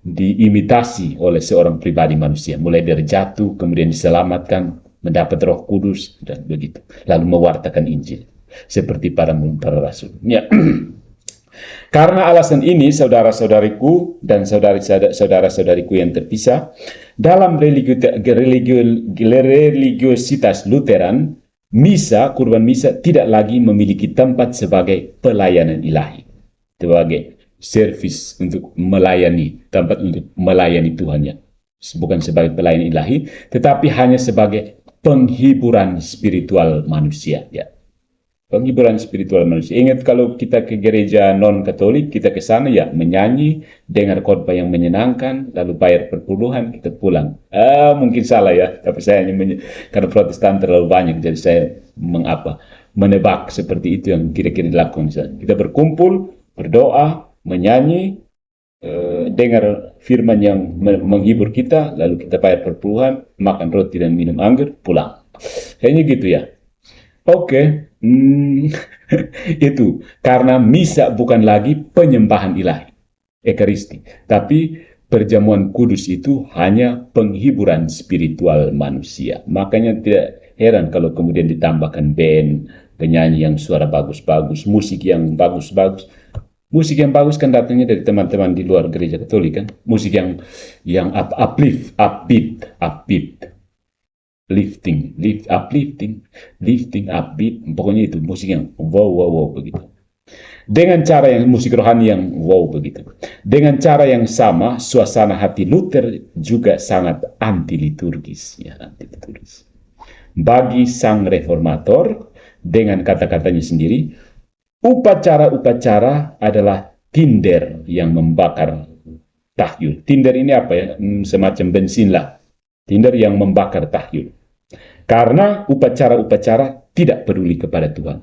Speaker 1: diimitasi oleh seorang pribadi manusia, mulai dari jatuh, kemudian diselamatkan, mendapat Roh Kudus, dan begitu, lalu mewartakan Injil seperti para rasul. Ya. Karena alasan ini, saudara-saudariku dan saudara-saudariku yang terpisah, dalam religiositas Lutheran, kurban misa tidak lagi memiliki tempat sebagai pelayanan ilahi, sebagai servis untuk melayani, tempat untuk melayani Tuhannya, bukan sebagai pelayan ilahi, tetapi hanya sebagai penghiburan spiritual manusia. Ya, penghiburan spiritual manusia. Ingat kalau kita ke gereja non-Katolik, kita ke sana ya menyanyi, dengar khotbah yang menyenangkan, lalu bayar perpuluhan, kita pulang. Mungkin salah ya, tapi saya hanya karena Protestan terlalu banyak, jadi saya menebak seperti itu yang kira-kira dilakukan. Kita berkumpul, berdoa, menyanyi, dengar firman yang menghibur kita, lalu kita bayar perpuluhan, makan roti dan minum anggur, pulang. Kayaknya gitu ya. Oke. Itu karena misa bukan lagi penyembahan ilahi, Ekaristi, tapi perjamuan kudus itu hanya penghiburan spiritual manusia. Makanya tidak heran kalau kemudian ditambahkan band, penyanyi yang suara bagus-bagus, musik yang bagus-bagus. Musik yang bagus kan datangnya dari teman-teman di luar gereja Katolik kan. Musik yang upbeat, lifting, upbeat. Pokoknya itu musik yang wow begitu. Dengan cara yang musik rohani yang wow begitu. Dengan cara yang sama, suasana hati Luther juga sangat anti-liturgis. Ya, anti-liturgis. Bagi sang reformator, dengan kata-katanya sendiri, upacara-upacara adalah tinder yang membakar tahyul. Tinder ini apa ya? Semacam bensin lah. Tinder yang membakar tahyul. Karena upacara-upacara tidak peduli kepada Tuhan.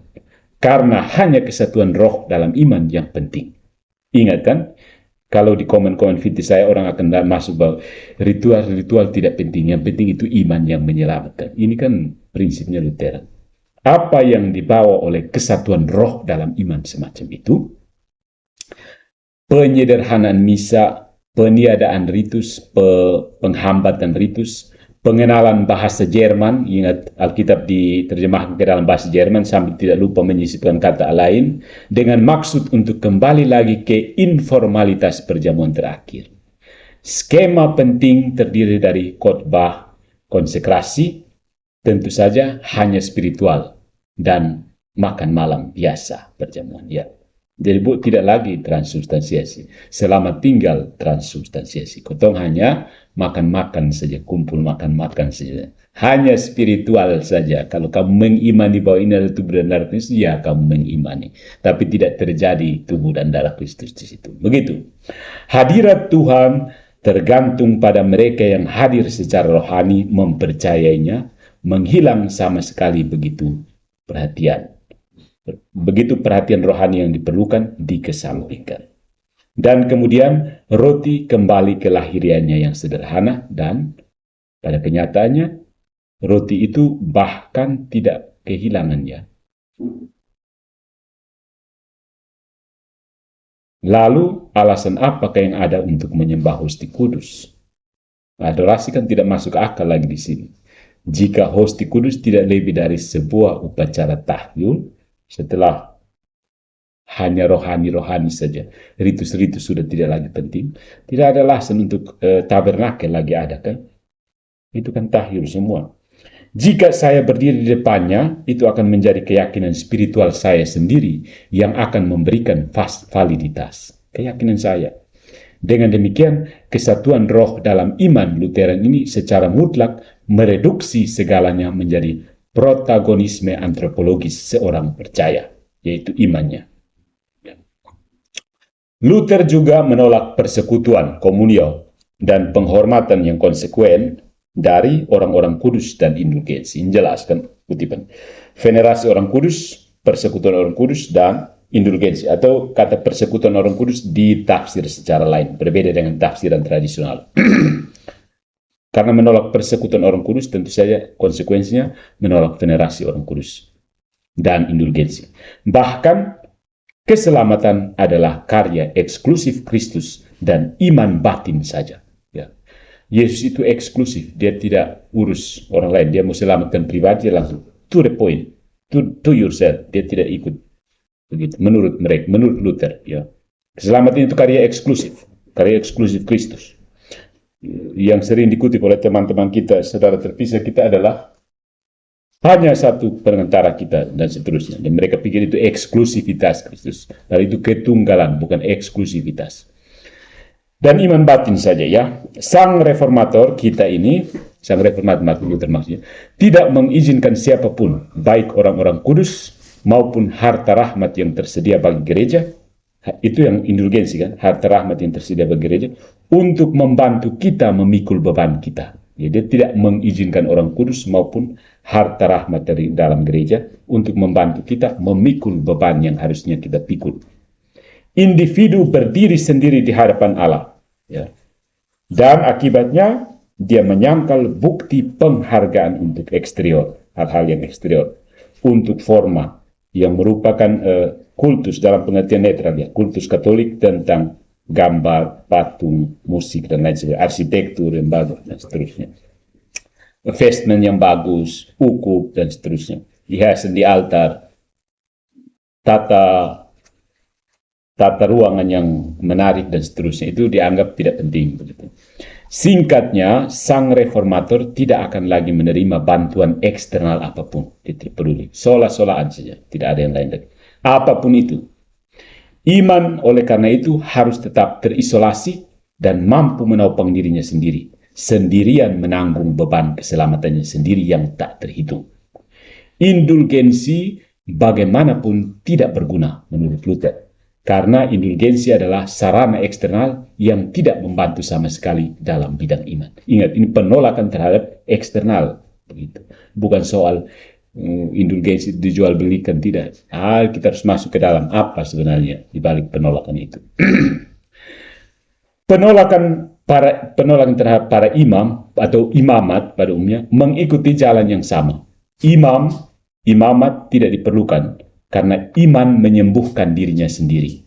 Speaker 1: Karena hanya kesatuan roh dalam iman yang penting. Ingat kan? Kalau di komen-komen video saya orang akan masuk bahwa ritual-ritual tidak penting. Yang penting itu iman yang menyelamatkan. Ini kan prinsipnya Lutheran. Apa yang dibawa oleh kesatuan roh dalam iman semacam itu? Penyederhanaan misa, peniadaan ritus, penghambatan ritus, pengenalan bahasa Jerman. Ingat Alkitab diterjemahkan ke dalam bahasa Jerman sambil tidak lupa menyisipkan kata lain dengan maksud untuk kembali lagi ke informalitas perjamuan terakhir. Skema penting terdiri dari khotbah, konsekrasi, tentu saja hanya spiritual, dan makan malam biasa perjamuan. Ya. Jadi tidak lagi transubstansiasi. Selamat tinggal transubstansiasi. Kotong hanya makan-makan saja, kumpul makan-makan saja. Hanya spiritual saja. Kalau kamu mengimani bahwa ini adalah tubuh dan darah Kristus, ya kamu mengimani. Tapi tidak terjadi tubuh dan darah Kristus di situ. Begitu. Hadirat Tuhan tergantung pada mereka yang hadir secara rohani, mempercayainya, menghilang sama sekali begitu perhatian rohani yang diperlukan dikesampingkan. Dan kemudian roti kembali ke lahiriannya yang sederhana, dan pada kenyataannya roti itu bahkan tidak kehilangannya. Lalu alasan apakah yang ada untuk menyembah hosti kudus? Adorasi kan tidak masuk akal lagi di sini. Jika hosti kudus tidak lebih dari sebuah upacara tahyul, setelah hanya rohani-rohani saja, ritus-ritus sudah tidak lagi penting, tidak ada alasan untuk tabernakel lagi ada kan? Itu kan tahyul semua. Jika saya berdiri di depannya, itu akan menjadi keyakinan spiritual saya sendiri yang akan memberikan validitas. Keyakinan saya. Dengan demikian, kesatuan roh dalam iman Lutheran ini secara mutlak mereduksi segalanya menjadi protagonisme antropologis seorang percaya, yaitu imannya. Luther juga menolak persekutuan, komunio, dan penghormatan yang konsekuen dari orang-orang kudus dan indulgensi. Ini jelas kan kutipan. Venerasi orang kudus, persekutuan orang kudus, dan indulgensi. Atau kata persekutuan orang kudus ditafsir secara lain, berbeda dengan tafsiran tradisional. Karena menolak persekutuan orang kudus, tentu saja konsekuensinya menolak venerasi orang kudus dan indulgensi. Bahkan keselamatan adalah karya eksklusif Kristus dan iman batin saja. Ya. Yesus itu eksklusif, dia tidak urus orang lain, dia mau selamatkan pribadi langsung to the point, to yourself, dia tidak ikut begitu. Menurut mereka, menurut Luther, ya. Keselamatan itu karya eksklusif Kristus. Yang sering dikutip oleh teman-teman kita, saudara terpisah kita adalah hanya satu perantara kita dan seterusnya. Dan mereka pikir itu eksklusivitas Kristus. Dan itu ketunggalan, bukan eksklusivitas. Dan iman batin saja ya. Sang reformator kita ini, sang reformator Martin Luther maksudnya, tidak mengizinkan siapapun, baik orang-orang kudus maupun harta rahmat yang tersedia bagi gereja, itu yang indulgensi kan, harta rahmat yang tersedia bagi gereja, untuk membantu kita memikul beban kita. Ya, dia tidak mengizinkan orang kudus maupun harta rahmat dari dalam gereja untuk membantu kita memikul beban yang harusnya kita pikul. Individu berdiri sendiri di hadapan Allah, ya. Dan akibatnya dia menyangkal bukti penghargaan untuk eksterior, hal-hal yang eksterior, untuk forma yang merupakan kultus dalam pengertian netral, ya, kultus Katolik tentang gambar, patung, musik, dan lain sebagainya, arsitektur yang bagus, dan seterusnya. Vestment yang bagus, ukup, dan seterusnya. Hiasan di altar, tata ruangan yang menarik, dan seterusnya. Itu dianggap tidak penting. Begitu. Singkatnya, sang reformator tidak akan lagi menerima bantuan eksternal apapun. Dia tidak peduli. Sola-solaan saja. Tidak ada yang lain lagi. Apapun itu. Iman oleh karena itu harus tetap terisolasi dan mampu menopang dirinya sendiri. Sendirian menanggung beban keselamatannya sendiri yang tak terhitung. Indulgensi bagaimanapun tidak berguna menurut Luther. Karena indulgensi adalah sarana eksternal yang tidak membantu sama sekali dalam bidang iman. Ingat, ini penolakan terhadap eksternal. Begitu. Bukan soal indulgensi dijual belikan, tidak. Kita harus masuk ke dalam apa sebenarnya di balik penolakan itu. penolakan terhadap para imam atau imamat pada umumnya mengikuti jalan yang sama. Imamat tidak diperlukan karena iman menyembuhkan dirinya sendiri.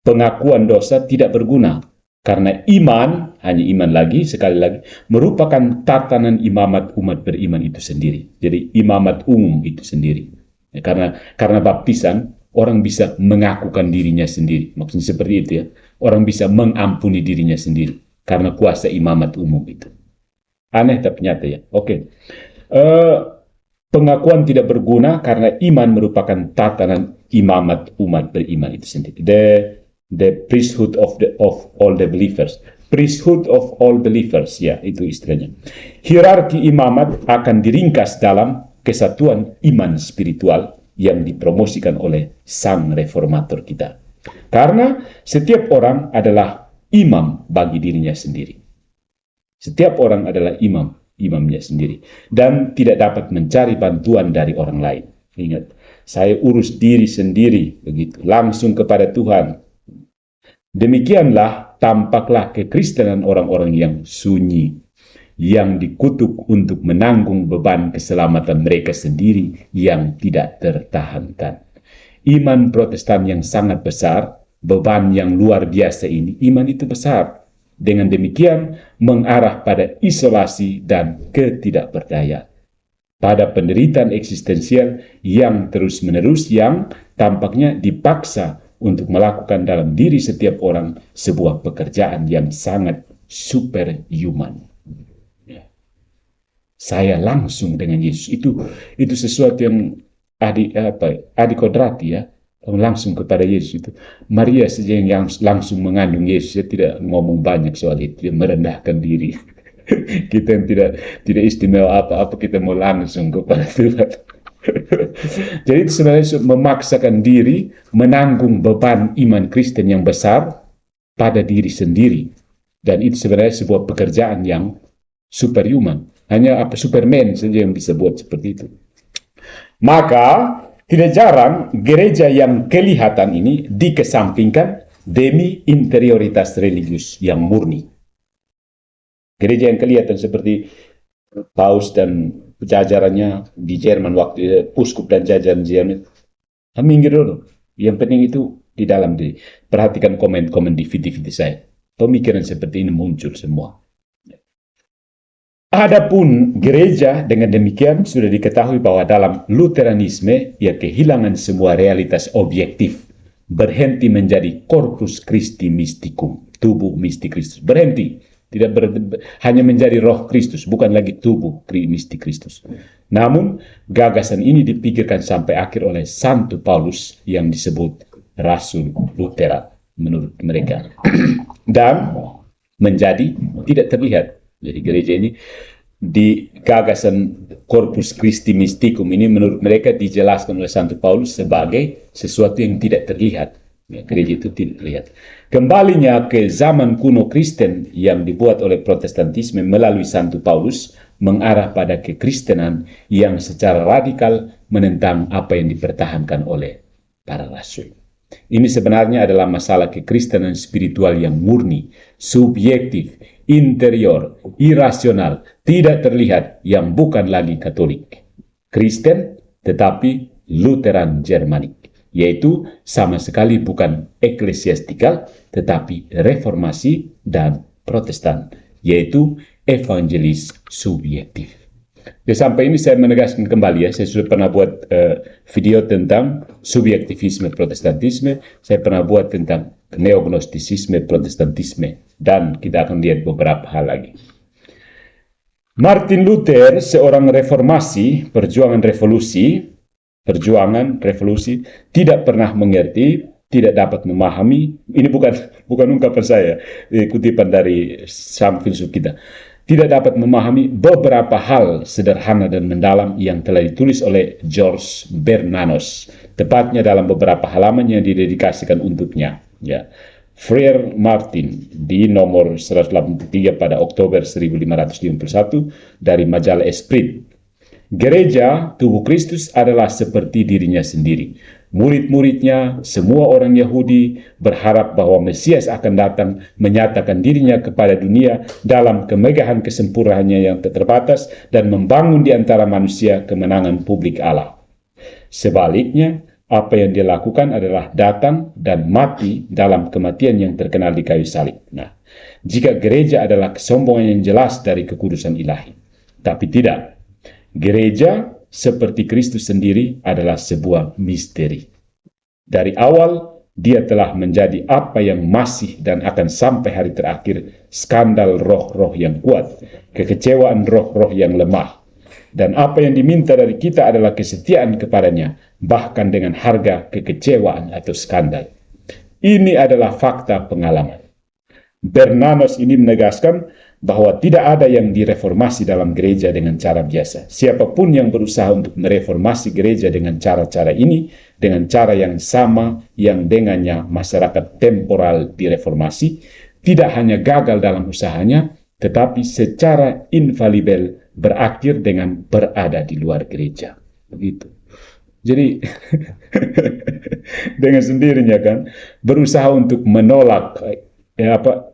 Speaker 1: Pengakuan dosa tidak berguna karena iman, hanya iman lagi, sekali lagi, merupakan tatanan imamat umat beriman itu sendiri. Jadi imamat umum itu sendiri. Ya, karena baptisan, orang bisa mengakukan dirinya sendiri. Maksudnya seperti itu ya. Orang bisa mengampuni dirinya sendiri. Karena kuasa imamat umum itu. Aneh tapi nyata ya. Oke. Pengakuan tidak berguna karena iman merupakan tatanan imamat umat beriman itu sendiri. The priesthood of all the believers. Priesthood of all believers, ya, itu istilahnya. Hierarki imamat akan diringkas dalam kesatuan iman spiritual yang dipromosikan oleh sang reformator kita. Karena setiap orang adalah imam bagi dirinya sendiri. Setiap orang adalah imamnya sendiri. Dan tidak dapat mencari bantuan dari orang lain. Ingat, saya urus diri sendiri, begitu, langsung kepada Tuhan. Demikianlah tampaklah kekristenan orang-orang yang sunyi, yang dikutuk untuk menanggung beban keselamatan mereka sendiri yang tidak tertahankan. Iman Protestan yang sangat besar, beban yang luar biasa ini, iman itu besar. Dengan demikian mengarah pada isolasi dan ketidakberdayaan. Pada penderitaan eksistensial yang terus-menerus yang tampaknya dipaksa untuk melakukan dalam diri setiap orang sebuah pekerjaan yang sangat superhuman. Ya. Saya langsung dengan Yesus. Itu sesuatu yang adikodrati ya. Langsung kepada Yesus itu. Maria saja yang langsung mengandung Yesus. Dia tidak ngomong banyak soal itu. Dia merendahkan diri. Kita yang tidak istimewa apa-apa, kita mau langsung kepada Tuhan. Jadi itu sebenarnya memaksakan diri menanggung beban iman Kristen yang besar pada diri sendiri. Dan itu sebenarnya sebuah pekerjaan yang superhuman. Hanya Superman saja yang bisa buat seperti itu. Maka tidak jarang gereja yang kelihatan ini dikesampingkan demi interioritas religius yang murni. Gereja yang kelihatan seperti Paus dan jajarannya di Jerman waktu uskup dan jajaran Jerman, minggir dulu. Yang penting itu di dalam diri. Perhatikan komen-komen di video-video saya. Pemikiran seperti ini muncul semua. Adapun gereja dengan demikian sudah diketahui bahwa dalam Lutheranisme ia kehilangan semua realitas objektif, berhenti menjadi corpus Christi mysticum, tubuh mistik Kristus, berhenti, tidak hanya menjadi roh Kristus, bukan lagi tubuh mistik Kristus. Namun gagasan ini dipikirkan sampai akhir oleh Santo Paulus yang disebut Rasul Lutheran menurut mereka dan menjadi tidak terlihat. Jadi gereja ini di gagasan Corpus Christi Mysticum ini menurut mereka dijelaskan oleh Santo Paulus sebagai sesuatu yang tidak terlihat. Ya, gereja itu tidak terlihat. Kembalinya ke zaman kuno Kristen yang dibuat oleh Protestantisme melalui Santo Paulus mengarah pada kekristenan yang secara radikal menentang apa yang dipertahankan oleh para rasul. Ini sebenarnya adalah masalah kekristenan spiritual yang murni, subjektif, interior, irasional, tidak terlihat, yang bukan lagi Katolik, Kristen, tetapi Lutheran Germanik, yaitu sama sekali bukan eklesiastikal, tetapi reformasi dan Protestan, yaitu evangelis subjektif. Sampai ini saya menegaskan kembali ya, saya sudah pernah buat video tentang subjektivisme protestantisme, saya pernah buat tentang neognostisisme protestantisme, dan kita akan lihat beberapa hal lagi. Martin Luther, seorang reformasi, perjuangan revolusi, tidak pernah mengerti, tidak dapat memahami, ini bukan ungkapan saya, kutipan dari sang filsuf kita, tidak dapat memahami beberapa hal sederhana dan mendalam yang telah ditulis oleh George Bernanos, tepatnya dalam beberapa halaman yang didedikasikan untuknya. Ya. Frere Martin di nomor 183 pada Oktober 1551 dari majalah Esprit. Gereja, tubuh Kristus adalah seperti dirinya sendiri. Murid-muridnya, semua orang Yahudi berharap bahwa Mesias akan datang menyatakan dirinya kepada dunia dalam kemegahan kesempurnaannya yang tak terbatas dan membangun di antara manusia kemenangan publik Allah. Sebaliknya, apa yang dia lakukan adalah datang dan mati dalam kematian yang terkenal di kayu salib. Nah, jika gereja adalah kesombongan yang jelas dari kekudusan ilahi, tapi tidak. Gereja seperti Kristus sendiri adalah sebuah misteri. Dari awal, dia telah menjadi apa yang masih dan akan sampai hari terakhir, skandal roh-roh yang kuat, kekecewaan roh-roh yang lemah. Dan apa yang diminta dari kita adalah kesetiaan kepadanya, bahkan dengan harga kekecewaan atau skandal. Ini adalah fakta pengalaman. Bernanos ini menegaskan bahwa tidak ada yang direformasi dalam gereja dengan cara biasa. Siapapun yang berusaha untuk mereformasi gereja dengan cara-cara ini, dengan cara yang sama yang dengannya masyarakat temporal direformasi, tidak hanya gagal dalam usahanya, tetapi secara infalibel berakhir dengan berada di luar gereja. Begitu. Jadi dengan sendirinya kan berusaha untuk menolak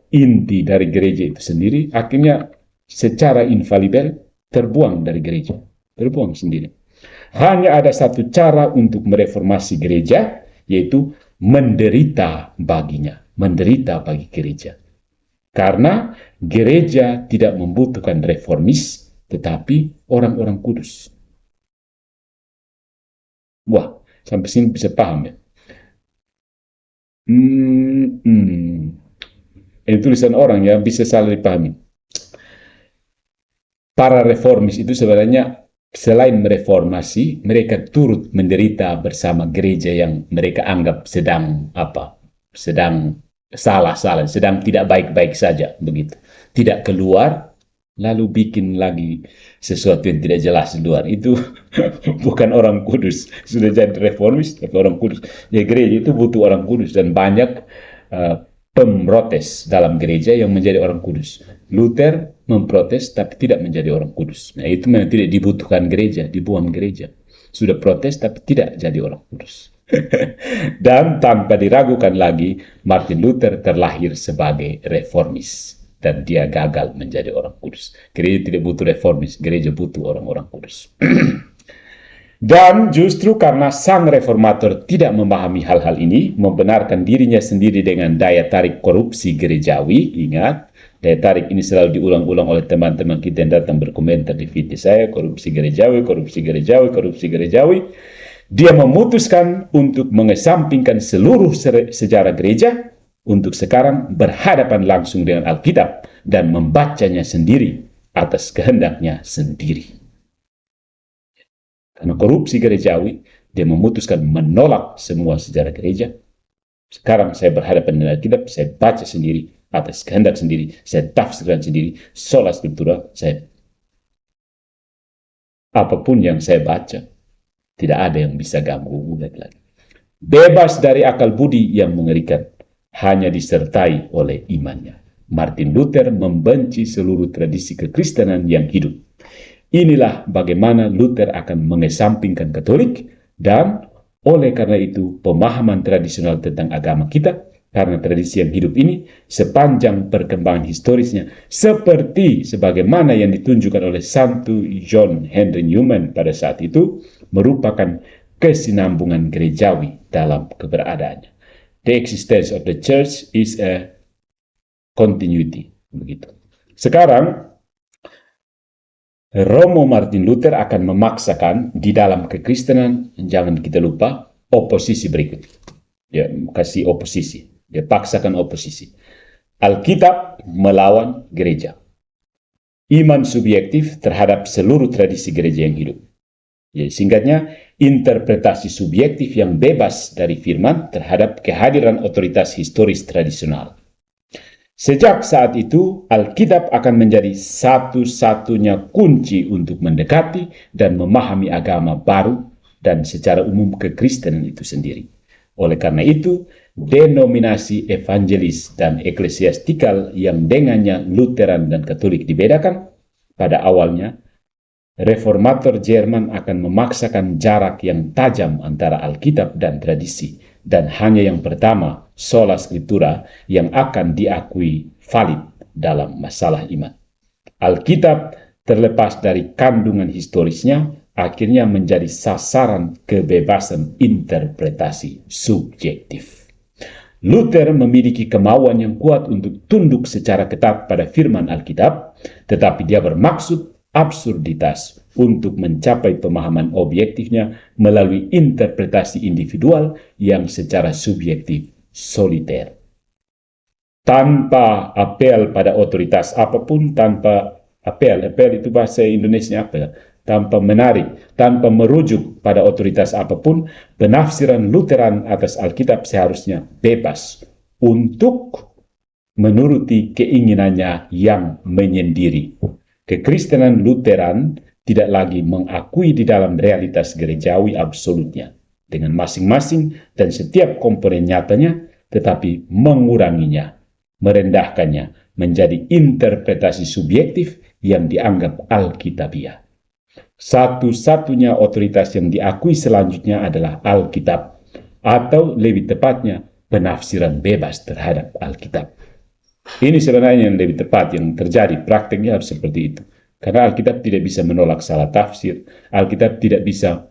Speaker 1: inti dari gereja itu sendiri, akhirnya secara infalibel terbuang dari gereja, terbuang sendiri. Hanya ada satu cara untuk mereformasi gereja, yaitu menderita baginya, menderita bagi gereja. Karena gereja tidak membutuhkan reformis, tetapi orang-orang kudus. Wah, sampai sini bisa paham ya? Ini tulisan orang ya, bisa salah dipahami. Para reformis itu sebenarnya selain mereformasi, mereka turut menderita bersama gereja yang mereka anggap sedang salah, sedang tidak baik-baik saja, begitu. Tidak keluar, lalu bikin lagi sesuatu yang tidak jelas di luar. Itu bukan orang kudus. Sudah jadi reformis, tapi orang kudus. Ya, gereja itu butuh orang kudus, dan banyak pemrotes dalam gereja yang menjadi orang kudus. Luther memprotes tapi tidak menjadi orang kudus. Nah, itu memang tidak dibutuhkan gereja, dibuang gereja. Sudah protes tapi tidak jadi orang kudus. Dan tanpa diragukan lagi, Martin Luther terlahir sebagai reformis. Dan dia gagal menjadi orang kudus. Gereja tidak butuh reformis, gereja butuh orang-orang kudus. Dan justru karena sang reformator tidak memahami hal-hal ini, membenarkan dirinya sendiri dengan daya tarik korupsi gerejawi. Ingat, daya tarik ini selalu diulang-ulang oleh teman-teman kita yang datang berkomentar di feed saya, korupsi gerejawi, korupsi gerejawi, korupsi gerejawi. Dia memutuskan untuk mengesampingkan seluruh sejarah gereja untuk sekarang berhadapan langsung dengan Alkitab dan membacanya sendiri atas kehendaknya sendiri. Karena korupsi gerejawi, dia memutuskan menolak semua sejarah gereja. Sekarang saya berhadapan dengan Alkitab, saya baca sendiri atas kehendak sendiri, saya tafsirkan sendiri, sola scriptura, apapun yang saya baca, tidak ada yang bisa ganggu gugat lagi. Bebas dari akal budi yang mengerikan, hanya disertai oleh imannya. Martin Luther membenci seluruh tradisi kekristenan yang hidup. Inilah bagaimana Luther akan mengesampingkan Katolik, dan oleh karena itu pemahaman tradisional tentang agama kita, karena tradisi yang hidup ini sepanjang perkembangan historisnya seperti sebagaimana yang ditunjukkan oleh Santo John Henry Newman pada saat itu, merupakan kesinambungan gerejawi dalam keberadaannya. The existence of the church is a continuity. Begitu. Sekarang, Romo Martin Luther akan memaksakan di dalam kekristenan, jangan kita lupa, oposisi berikut. Dia kasih oposisi. Dia paksakan oposisi. Alkitab melawan gereja. Iman subjektif terhadap seluruh tradisi gereja yang hidup. Jadi singkatnya, interpretasi subjektif yang bebas dari firman terhadap kehadiran otoritas historis tradisional. Sejak saat itu, Alkitab akan menjadi satu-satunya kunci untuk mendekati dan memahami agama baru dan secara umum kekristenan itu sendiri. Oleh karena itu, denominasi evangelis dan eklesiastikal yang dengannya Lutheran dan Katolik dibedakan, pada awalnya reformator Jerman akan memaksakan jarak yang tajam antara Alkitab dan tradisi, dan hanya yang pertama, sola scriptura, yang akan diakui valid dalam masalah iman. Alkitab, terlepas dari kandungan historisnya, akhirnya menjadi sasaran kebebasan interpretasi subjektif. Luther memiliki kemauan yang kuat untuk tunduk secara ketat pada firman Alkitab, tetapi dia bermaksud absurditas untuk mencapai pemahaman objektifnya melalui interpretasi individual yang secara subjektif soliter. Tanpa apel pada otoritas apapun, tanpa apel itu bahasa Indonesia apa? Tanpa menarik, tanpa merujuk pada otoritas apapun, penafsiran Lutheran atas Alkitab seharusnya bebas untuk menuruti keinginannya yang menyendiri. Kekristenan Lutheran tidak lagi mengakui di dalam realitas gerejawi absolutnya dengan masing-masing dan setiap komponen nyatanya, tetapi menguranginya, merendahkannya menjadi interpretasi subjektif yang dianggap alkitabiah. Satu-satunya otoritas yang diakui selanjutnya adalah Alkitab, atau lebih tepatnya penafsiran bebas terhadap Alkitab. Ini sebenarnya yang lebih tepat yang terjadi, prakteknya harus seperti itu. Karena Alkitab tidak bisa menolak salah tafsir, Alkitab tidak bisa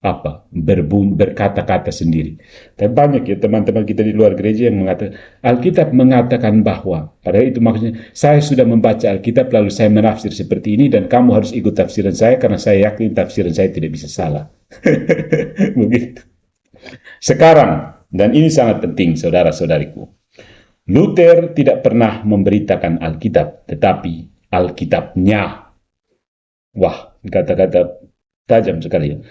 Speaker 1: berkata-kata sendiri. Dan banyak ya teman-teman kita di luar gereja yang mengatakan, Alkitab mengatakan bahwa, padahal itu maksudnya, saya sudah membaca Alkitab lalu saya menafsir seperti ini dan kamu harus ikut tafsiran saya karena saya yakin tafsiran saya tidak bisa salah. Begitu. Sekarang, dan ini sangat penting saudara-saudariku, Luther tidak pernah memberitakan Alkitab, tetapi Alkitabnya. Wah, kata-kata tajam sekali ya.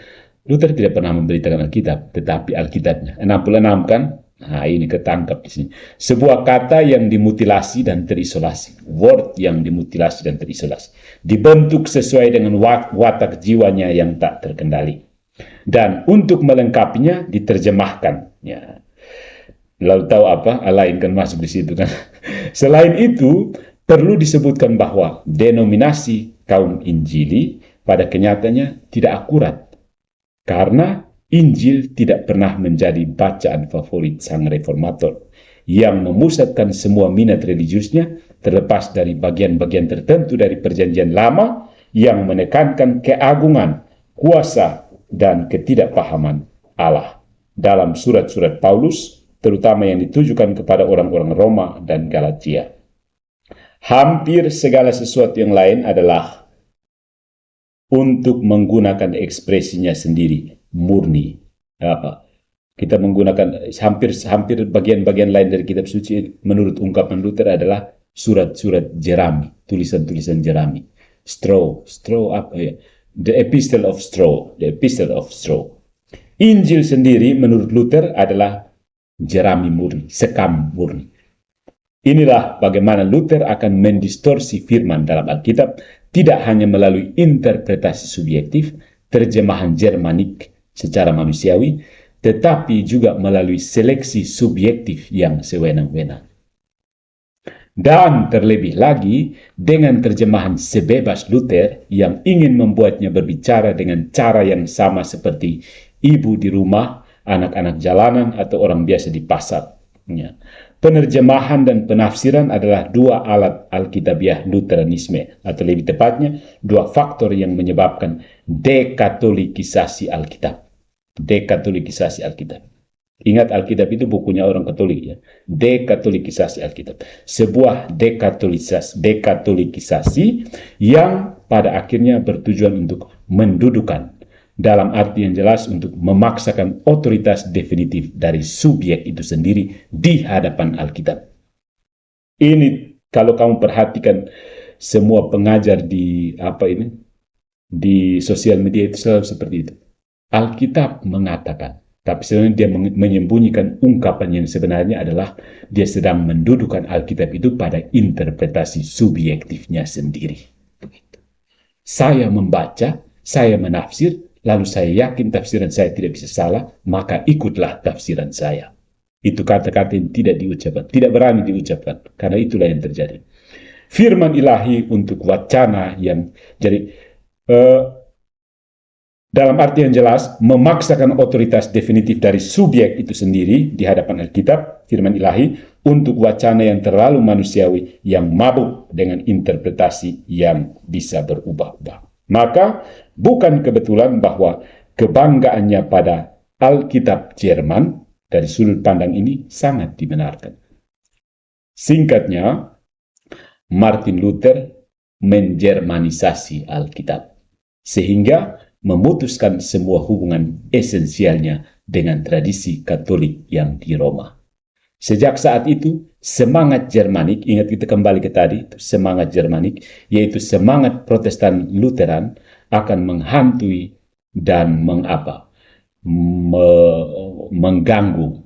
Speaker 1: Luther tidak pernah memberitakan Alkitab, tetapi Alkitabnya. 66 kan? Nah, ini ketangkap di sini. Sebuah kata yang dimutilasi dan terisolasi. Word yang dimutilasi dan terisolasi. Dibentuk sesuai dengan watak jiwanya yang tak terkendali. Dan untuk melengkapinya diterjemahkan. Ya. Lalu tahu apa? Lain kan masuk di situ kan. Selain itu, perlu disebutkan bahwa denominasi kaum Injili pada kenyataannya tidak akurat karena Injil tidak pernah menjadi bacaan favorit sang reformator yang memusatkan semua minat religiusnya terlepas dari bagian-bagian tertentu dari perjanjian lama yang menekankan keagungan, kuasa, dan ketidakpahaman Allah dalam surat-surat Paulus, terutama yang ditujukan kepada orang-orang Roma dan Galatia. Hampir segala sesuatu yang lain adalah untuk menggunakan ekspresinya sendiri, murni. Kita menggunakan hampir bagian-bagian lain dari kitab suci menurut ungkapan Luther adalah surat-surat Jerami, tulisan-tulisan Jerami. Straw apa ya? The Epistle of Straw. Injil sendiri menurut Luther adalah Jerami murni, sekam murni. Inilah bagaimana Luther akan mendistorsi firman dalam Alkitab, tidak hanya melalui interpretasi subjektif, terjemahan Jermanik secara manusiawi, tetapi juga melalui seleksi subjektif yang sewenang-wenang. Dan terlebih lagi, dengan terjemahan sebebas Luther yang ingin membuatnya berbicara dengan cara yang sama seperti ibu di rumah, anak-anak jalanan, atau orang biasa di pasar. Penerjemahan dan penafsiran adalah dua alat Alkitabiah Lutheranisme, atau lebih tepatnya, dua faktor yang menyebabkan dekatolikisasi Alkitab. Dekatolikisasi Alkitab. Ingat, Alkitab itu bukunya orang Katolik ya. Dekatolikisasi Alkitab. Sebuah dekatolikisasi yang pada akhirnya bertujuan untuk mendudukan, dalam arti yang jelas untuk memaksakan otoritas definitif dari subjek itu sendiri di hadapan Alkitab. Ini kalau kamu perhatikan semua pengajar di di sosial media itu selalu seperti itu. Alkitab mengatakan, tapi sebenarnya dia menyembunyikan ungkapan yang sebenarnya adalah dia sedang mendudukan Alkitab itu pada interpretasi subjektifnya sendiri. Saya membaca, saya menafsir, lalu saya yakin tafsiran saya tidak bisa salah, maka ikutlah tafsiran saya. Itu kata-kata yang tidak diucapkan, tidak berani diucapkan, karena itulah yang terjadi. Firman ilahi untuk wacana yang jadi dalam arti yang jelas memaksakan otoritas definitif dari subjek itu sendiri di hadapan Alkitab, firman ilahi, untuk wacana yang terlalu manusiawi yang mabuk dengan interpretasi yang bisa berubah-ubah. Maka bukan kebetulan bahwa kebanggaannya pada Alkitab Jerman dari sudut pandang ini sangat dibenarkan. Singkatnya, Martin Luther menjermanisasi Alkitab, sehingga memutuskan semua hubungan esensialnya dengan tradisi Katolik yang di Roma. Sejak saat itu, semangat Jermanik, ingat kita kembali ke tadi, semangat Jermanik, yaitu semangat Protestan Lutheran, akan menghantui dan mengganggu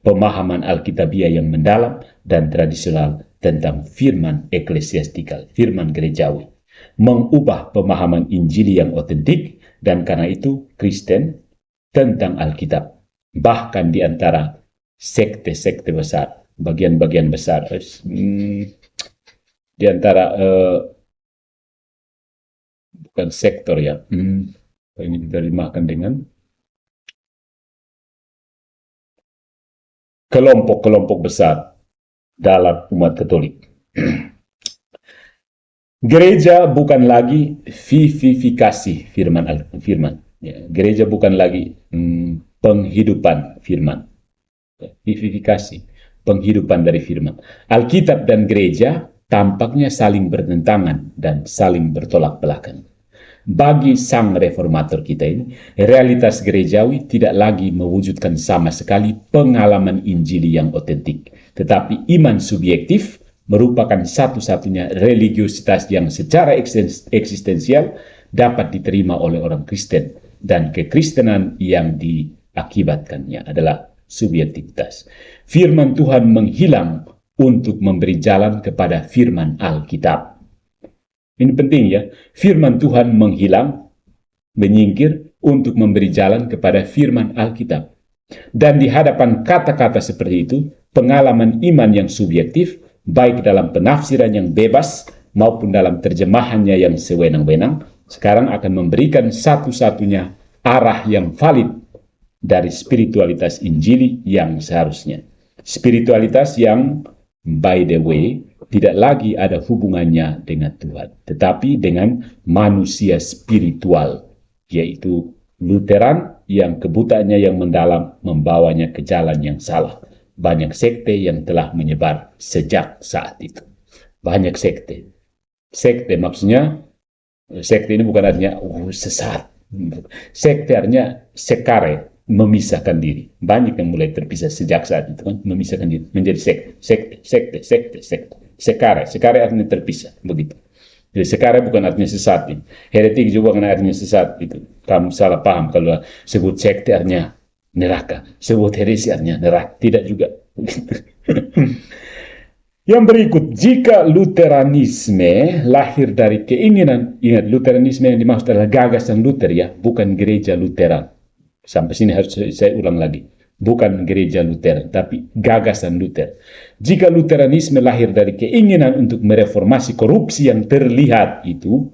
Speaker 1: pemahaman Alkitabiah yang mendalam dan tradisional tentang firman eklesiastikal, firman gerejawi, mengubah pemahaman Injili yang otentik, dan karena itu Kristen tentang Alkitab, bahkan di antara sekte-sekte besar, bagian-bagian besar, di antara bukan sektor ya, ini diterjemahkan dengan kelompok-kelompok besar dalam umat Katolik. Gereja bukan lagi vivifikasi firman. Ya, gereja bukan lagi penghidupan firman. Vivifikasi, penghidupan dari firman. Alkitab dan gereja tampaknya saling bertentangan dan saling bertolak belakang. Bagi sang reformator kita ini, realitas gerejawi tidak lagi mewujudkan sama sekali pengalaman Injili yang otentik, tetapi iman subjektif merupakan satu-satunya religiositas yang secara eksistensial dapat diterima oleh orang Kristen, dan kekristenan yang diakibatkannya adalah subjektivitas. Firman Tuhan menghilang untuk memberi jalan kepada firman Alkitab. Ini penting ya, firman Tuhan menghilang, menyingkir untuk memberi jalan kepada firman Alkitab. Dan di hadapan kata-kata seperti itu, pengalaman iman yang subjektif, baik dalam penafsiran yang bebas maupun dalam terjemahannya yang sewenang-wenang, sekarang akan memberikan satu-satunya arah yang valid dari spiritualitas Injili yang seharusnya. Spiritualitas yang, by the way, tidak lagi ada hubungannya dengan Tuhan, tetapi dengan manusia spiritual, yaitu Lutheran yang kebutaannya yang mendalam membawanya ke jalan yang salah. Banyak sekte yang telah menyebar sejak saat itu. Banyak sekte. Sekte maksudnya, sekte ini bukan artinya sesat. Sekte artinya sekare, memisahkan diri. Banyak yang mulai terpisah sejak saat itu kan, memisahkan diri menjadi sekte. Sekare artinya terpisah, begitu. Jadi sekarang bukan artinya sesat. Heretik juga bukan artinya sesat. Itu. Kamu salah paham kalau sebut sekte artinya neraka. Sebut heresi artinya neraka. Tidak juga. Yang berikut, jika Lutheranisme lahir dari keinginan, ingat Lutheranisme yang dimaksud adalah gagasan Luther ya, bukan gereja Lutheran. Sampai sini harus saya ulang lagi. Bukan gereja Luther, tapi gagasan Luther. Jika Lutheranisme lahir dari keinginan untuk mereformasi korupsi yang terlihat itu,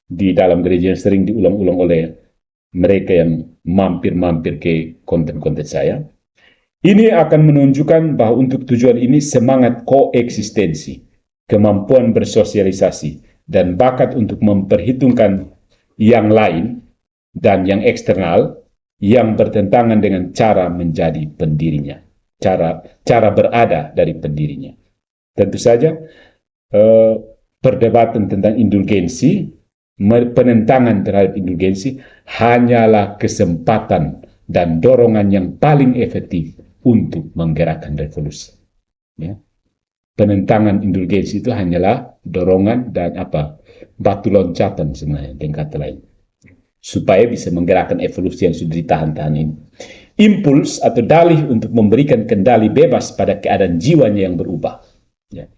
Speaker 1: di dalam gereja yang sering diulang-ulang oleh mereka yang mampir-mampir ke konten-konten saya, ini akan menunjukkan bahwa untuk tujuan ini semangat koeksistensi, kemampuan bersosialisasi, dan bakat untuk memperhitungkan yang lain dan yang eksternal yang bertentangan dengan cara menjadi pendirinya, cara berada dari pendirinya. Tentu saja perdebatan tentang indulgensi, penentangan terhadap indulgensi hanyalah kesempatan dan dorongan yang paling efektif untuk menggerakkan revolusi. Ya. Penentangan indulgensi itu hanyalah dorongan dan batu loncatan sebenarnya dengan kata lain, supaya bisa menggerakkan evolusi yang sudah ditahan-tahan ini. Impuls atau dalih untuk memberikan kendali bebas pada keadaan jiwanya yang berubah. Ya.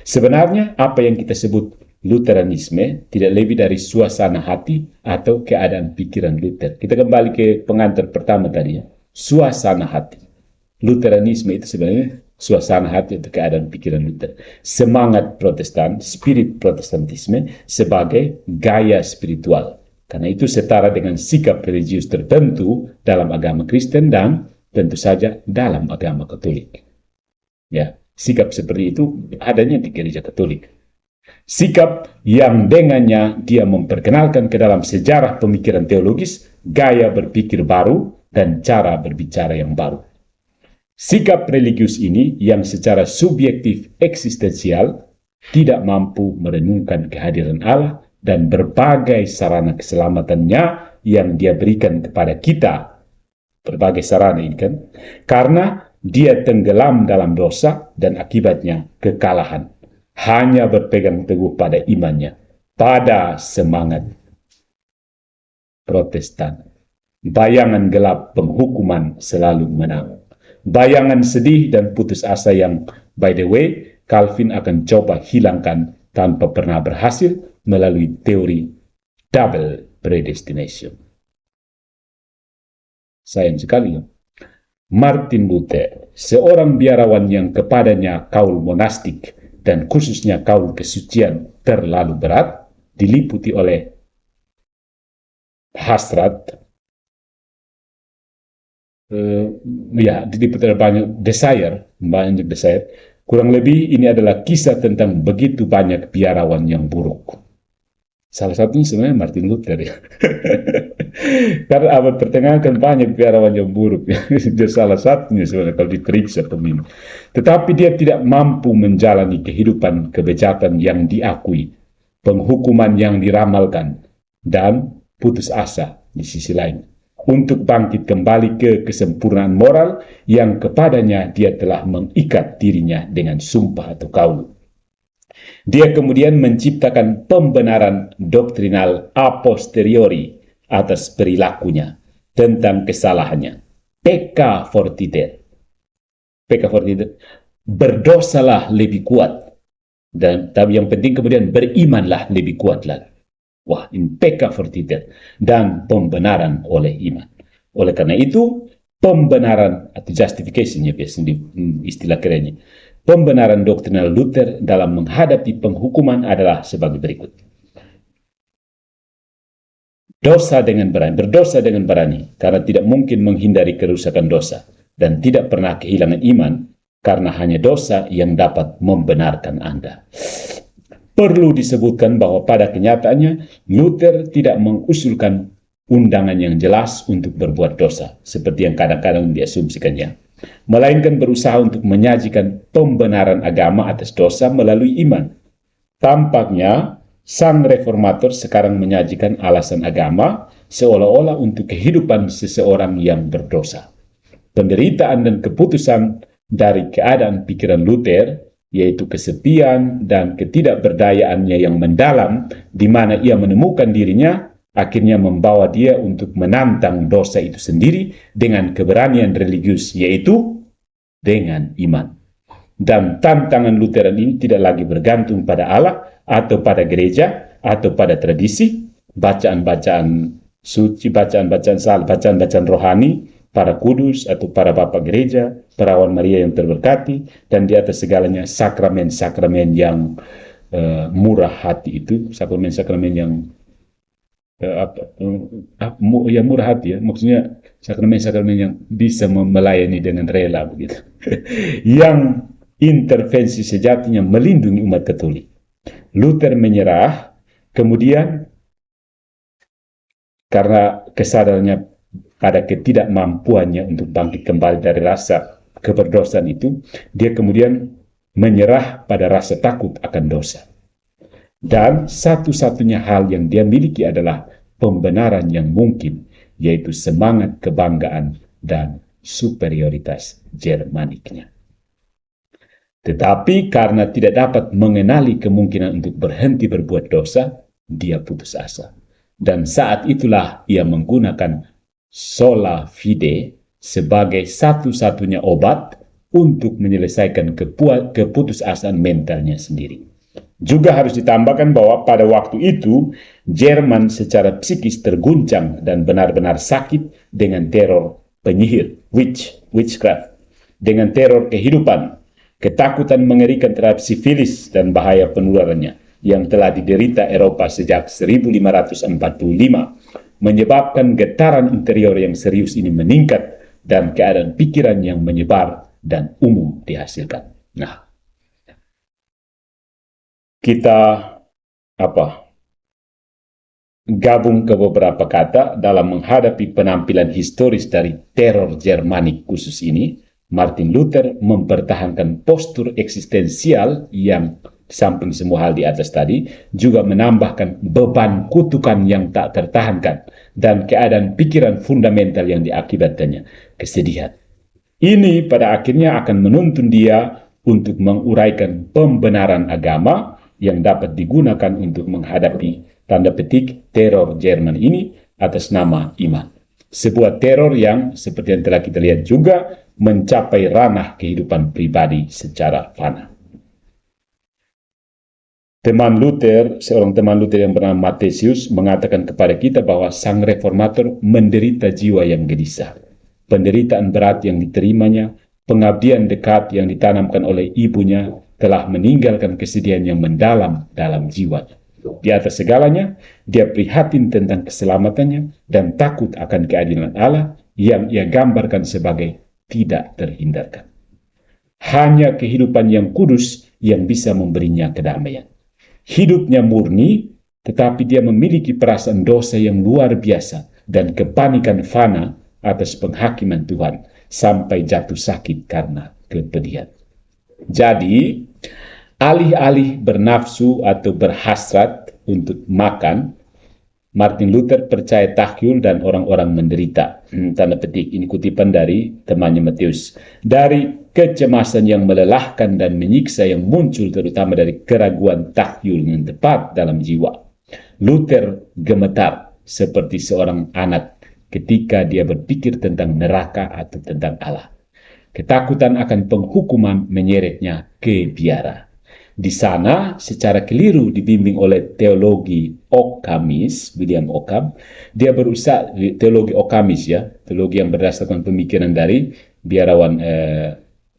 Speaker 1: Sebenarnya apa yang kita sebut Lutheranisme tidak lebih dari suasana hati atau keadaan pikiran Luther. Kita kembali ke pengantar pertama tadi ya. Suasana hati. Lutheranisme itu sebenarnya suasana hati atau keadaan pikiran Luther. Semangat Protestan, spirit Protestantisme sebagai gaya spiritual. Karena itu setara dengan sikap religius tertentu dalam agama Kristen dan tentu saja dalam agama Katolik. Ya, sikap seperti itu adanya di gereja Katolik. Sikap yang dengannya dia memperkenalkan ke dalam sejarah pemikiran teologis, gaya berpikir baru, dan cara berbicara yang baru. Sikap religius ini yang secara subjektif eksistensial tidak mampu merenungkan kehadiran Allah dan berbagai sarana keselamatannya yang dia berikan kepada kita. Berbagai sarana ini kan. Karena dia tenggelam dalam dosa dan akibatnya kekalahan. Hanya berpegang teguh pada imannya, pada semangat Protestan. Bayangan gelap penghukuman selalu menang. Bayangan sedih dan putus asa yang, by the way, Calvin akan coba hilangkan tanpa pernah berhasil melalui teori double predestination. Sayang sekali ya. Martin Luther, seorang biarawan yang kepadanya kaul monastik dan khususnya kaul kesucian terlalu berat, diliputi oleh hasrat, diliputi oleh banyak desire. Kurang lebih ini adalah kisah tentang begitu banyak biarawan yang buruk. Salah satunya sebenarnya Martin Luther ya. Karena abad pertengahan kan banyak biarawan yang buruk. Dia salah satunya sebenarnya kalau diperiksa pemimpin. Tetapi dia tidak mampu menjalani kehidupan kebejakan yang diakui, penghukuman yang diramalkan, dan putus asa di sisi lain. Untuk bangkit kembali ke kesempurnaan moral yang kepadanya dia telah mengikat dirinya dengan sumpah atau kaul. Dia kemudian menciptakan pembenaran doktrinal a posteriori atas perilakunya tentang kesalahannya. Pecca fortiter. Berdosalah lebih kuat. Dan tapi yang penting kemudian berimanlah lebih kuat lagi. Wah, in pecca fortiter, dan pembenaran oleh iman. Oleh karena itu, pembenaran atau justification ya biasanya istilah kerennya. Pembenaran doktrinal Luther dalam menghadapi penghukuman adalah sebagai berikut. Berdosa dengan berani, karena tidak mungkin menghindari kerusakan dosa, dan tidak pernah kehilangan iman, karena hanya dosa yang dapat membenarkan Anda. Perlu disebutkan bahwa pada kenyataannya, Luther tidak mengusulkan undangan yang jelas untuk berbuat dosa, seperti yang kadang-kadang diasumsikannya, melainkan berusaha untuk menyajikan pembenaran agama atas dosa melalui iman. Tampaknya, sang reformator sekarang menyajikan alasan agama seolah-olah untuk kehidupan seseorang yang berdosa. Penderitaan dan keputusan dari keadaan pikiran Luther, yaitu kesepian dan ketidakberdayaannya yang mendalam, di mana ia menemukan dirinya, akhirnya membawa dia untuk menantang dosa itu sendiri dengan keberanian religius, yaitu dengan iman. Dan tantangan Lutheran ini tidak lagi bergantung pada Allah atau pada gereja atau pada tradisi, bacaan-bacaan suci, bacaan-bacaan rohani, para kudus atau para bapak gereja, perawan Maria yang terberkati, dan di atas segalanya sakramen-sakramen yang murah hati itu, sakramen-sakramen yang murah hati ya, maksudnya sakramen-sakramen yang bisa melayani dengan rela begitu. Yang intervensi sejatinya melindungi umat Katolik. Luther menyerah, kemudian karena kesadarannya pada ketidakmampuannya untuk bangkit kembali dari rasa keberdosaan itu, dia kemudian menyerah pada rasa takut akan dosa. Dan satu-satunya hal yang dia miliki adalah pembenaran yang mungkin, yaitu semangat kebanggaan dan superioritas Jermaniknya. Tetapi karena tidak dapat mengenali kemungkinan untuk berhenti berbuat dosa, dia putus asa. Dan saat itulah ia menggunakan sola fide sebagai satu-satunya obat untuk menyelesaikan keputusasaan mentalnya sendiri. Juga harus ditambahkan bahwa pada waktu itu, Jerman secara psikis terguncang dan benar-benar sakit dengan teror penyihir, witchcraft, dengan teror kehidupan, ketakutan mengerikan terhadap sifilis dan bahaya penularannya yang telah diderita Eropa sejak 1545, menyebabkan getaran interior yang serius ini meningkat dan keadaan pikiran yang menyebar dan umum dihasilkan. Nah, kita gabung ke beberapa kata dalam menghadapi penampilan historis dari teror Jermanik khusus ini. Martin Luther mempertahankan postur eksistensial yang samping semua hal di atas tadi, juga menambahkan beban kutukan yang tak tertahankan dan keadaan pikiran fundamental yang diakibatkannya, kesedihan. Ini pada akhirnya akan menuntun dia untuk menguraikan pembenaran agama yang dapat digunakan untuk menghadapi tanda petik teror Jerman ini atas nama iman. Sebuah teror yang seperti yang telah kita lihat juga mencapai ranah kehidupan pribadi secara fana. Seorang teman Luther yang bernama Matthias mengatakan kepada kita bahwa sang reformator menderita jiwa yang gelisah. Penderitaan berat yang diterimanya, pengabdian dekat yang ditanamkan oleh ibunya telah meninggalkan kesedihan yang mendalam dalam jiwanya. Di atas segalanya, dia prihatin tentang keselamatannya dan takut akan keadilan Allah yang ia gambarkan sebagai tidak terhindarkan. Hanya kehidupan yang kudus yang bisa memberinya kedamaian. Hidupnya murni, tetapi dia memiliki perasaan dosa yang luar biasa dan kepanikan fana atas penghakiman Tuhan sampai jatuh sakit karena kepedihan. Jadi, alih-alih bernafsu atau berhasrat untuk makan, Martin Luther percaya takyul dan orang-orang menderita. Tanda petik, ini kutipan dari temannya Matthias. Dari kecemasan yang melelahkan dan menyiksa yang muncul terutama dari keraguan takyul yang tepat dalam jiwa. Luther gemetar seperti seorang anak ketika dia berpikir tentang neraka atau tentang Allah. Ketakutan akan penghukuman menyeretnya ke biara. Di sana secara keliru dibimbing oleh teologi Okkamis, William Ockham. Dia berusaha, teologi Okkamis ya, teologi yang berdasarkan pemikiran dari biarawan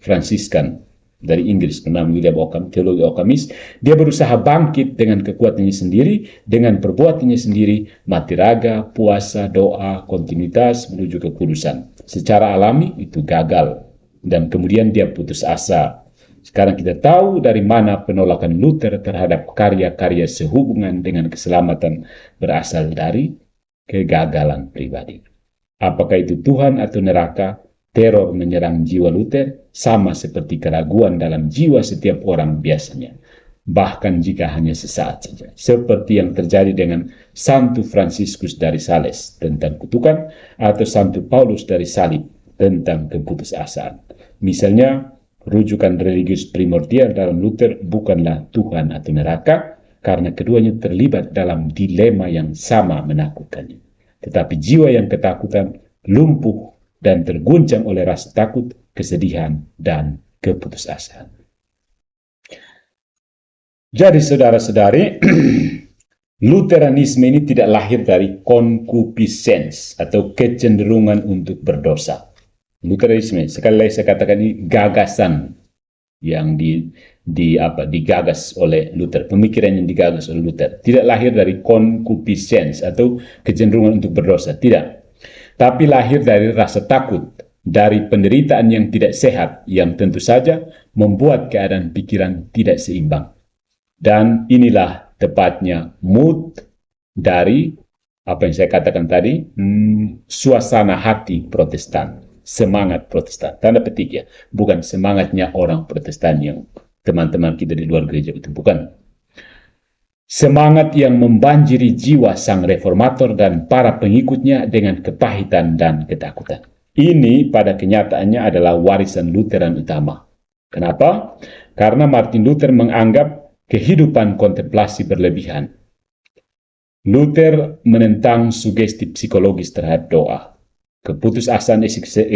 Speaker 1: Fransiskan dari Inggris, bernama William Ockham, teologi Okkamis. Dia berusaha bangkit dengan kekuatannya sendiri, dengan perbuatannya sendiri, mati raga, puasa, doa, kontinuitas menuju kekudusan. Secara alami itu gagal, dan kemudian dia putus asa. Sekarang kita tahu dari mana penolakan Luther terhadap karya-karya sehubungan dengan keselamatan berasal dari kegagalan pribadi. Apakah itu Tuhan atau neraka? Teror menyerang jiwa Luther sama seperti keraguan dalam jiwa setiap orang biasanya, bahkan jika hanya sesaat saja, seperti yang terjadi dengan Santo Fransiskus dari Sales tentang kutukan, atau Santo Paulus dari Salib tentang keputusasaan. Misalnya, rujukan religius primordial dalam Luther bukanlah Tuhan atau neraka, karena keduanya terlibat dalam dilema yang sama menakutkannya. Tetapi jiwa yang ketakutan, lumpuh, dan terguncang oleh rasa takut, kesedihan, dan keputusasaan. Jadi saudara-saudari, Lutheranisme ini tidak lahir dari concupiscence atau kecenderungan untuk berdosa. Lutheranisme, sekali lagi saya katakan, ini gagasan yang digagas oleh Luther, pemikiran yang digagas oleh Luther. Tidak lahir dari concupiscence atau kecenderungan untuk berdosa, tidak. Tapi lahir dari rasa takut, dari penderitaan yang tidak sehat, yang tentu saja membuat keadaan pikiran tidak seimbang. Dan inilah tepatnya mood dari apa yang saya katakan tadi, suasana hati Protestan, semangat Protestan, tanda petik ya, bukan semangatnya orang Protestan yang teman-teman kita di luar gereja itu, bukan. Semangat yang membanjiri jiwa sang reformator dan para pengikutnya dengan kepahitan dan ketakutan. Ini pada kenyataannya adalah warisan Lutheran utama. Kenapa? Karena Martin Luther menganggap kehidupan kontemplasi berlebihan. Luther menentang sugesti psikologis terhadap doa. Keputusasaan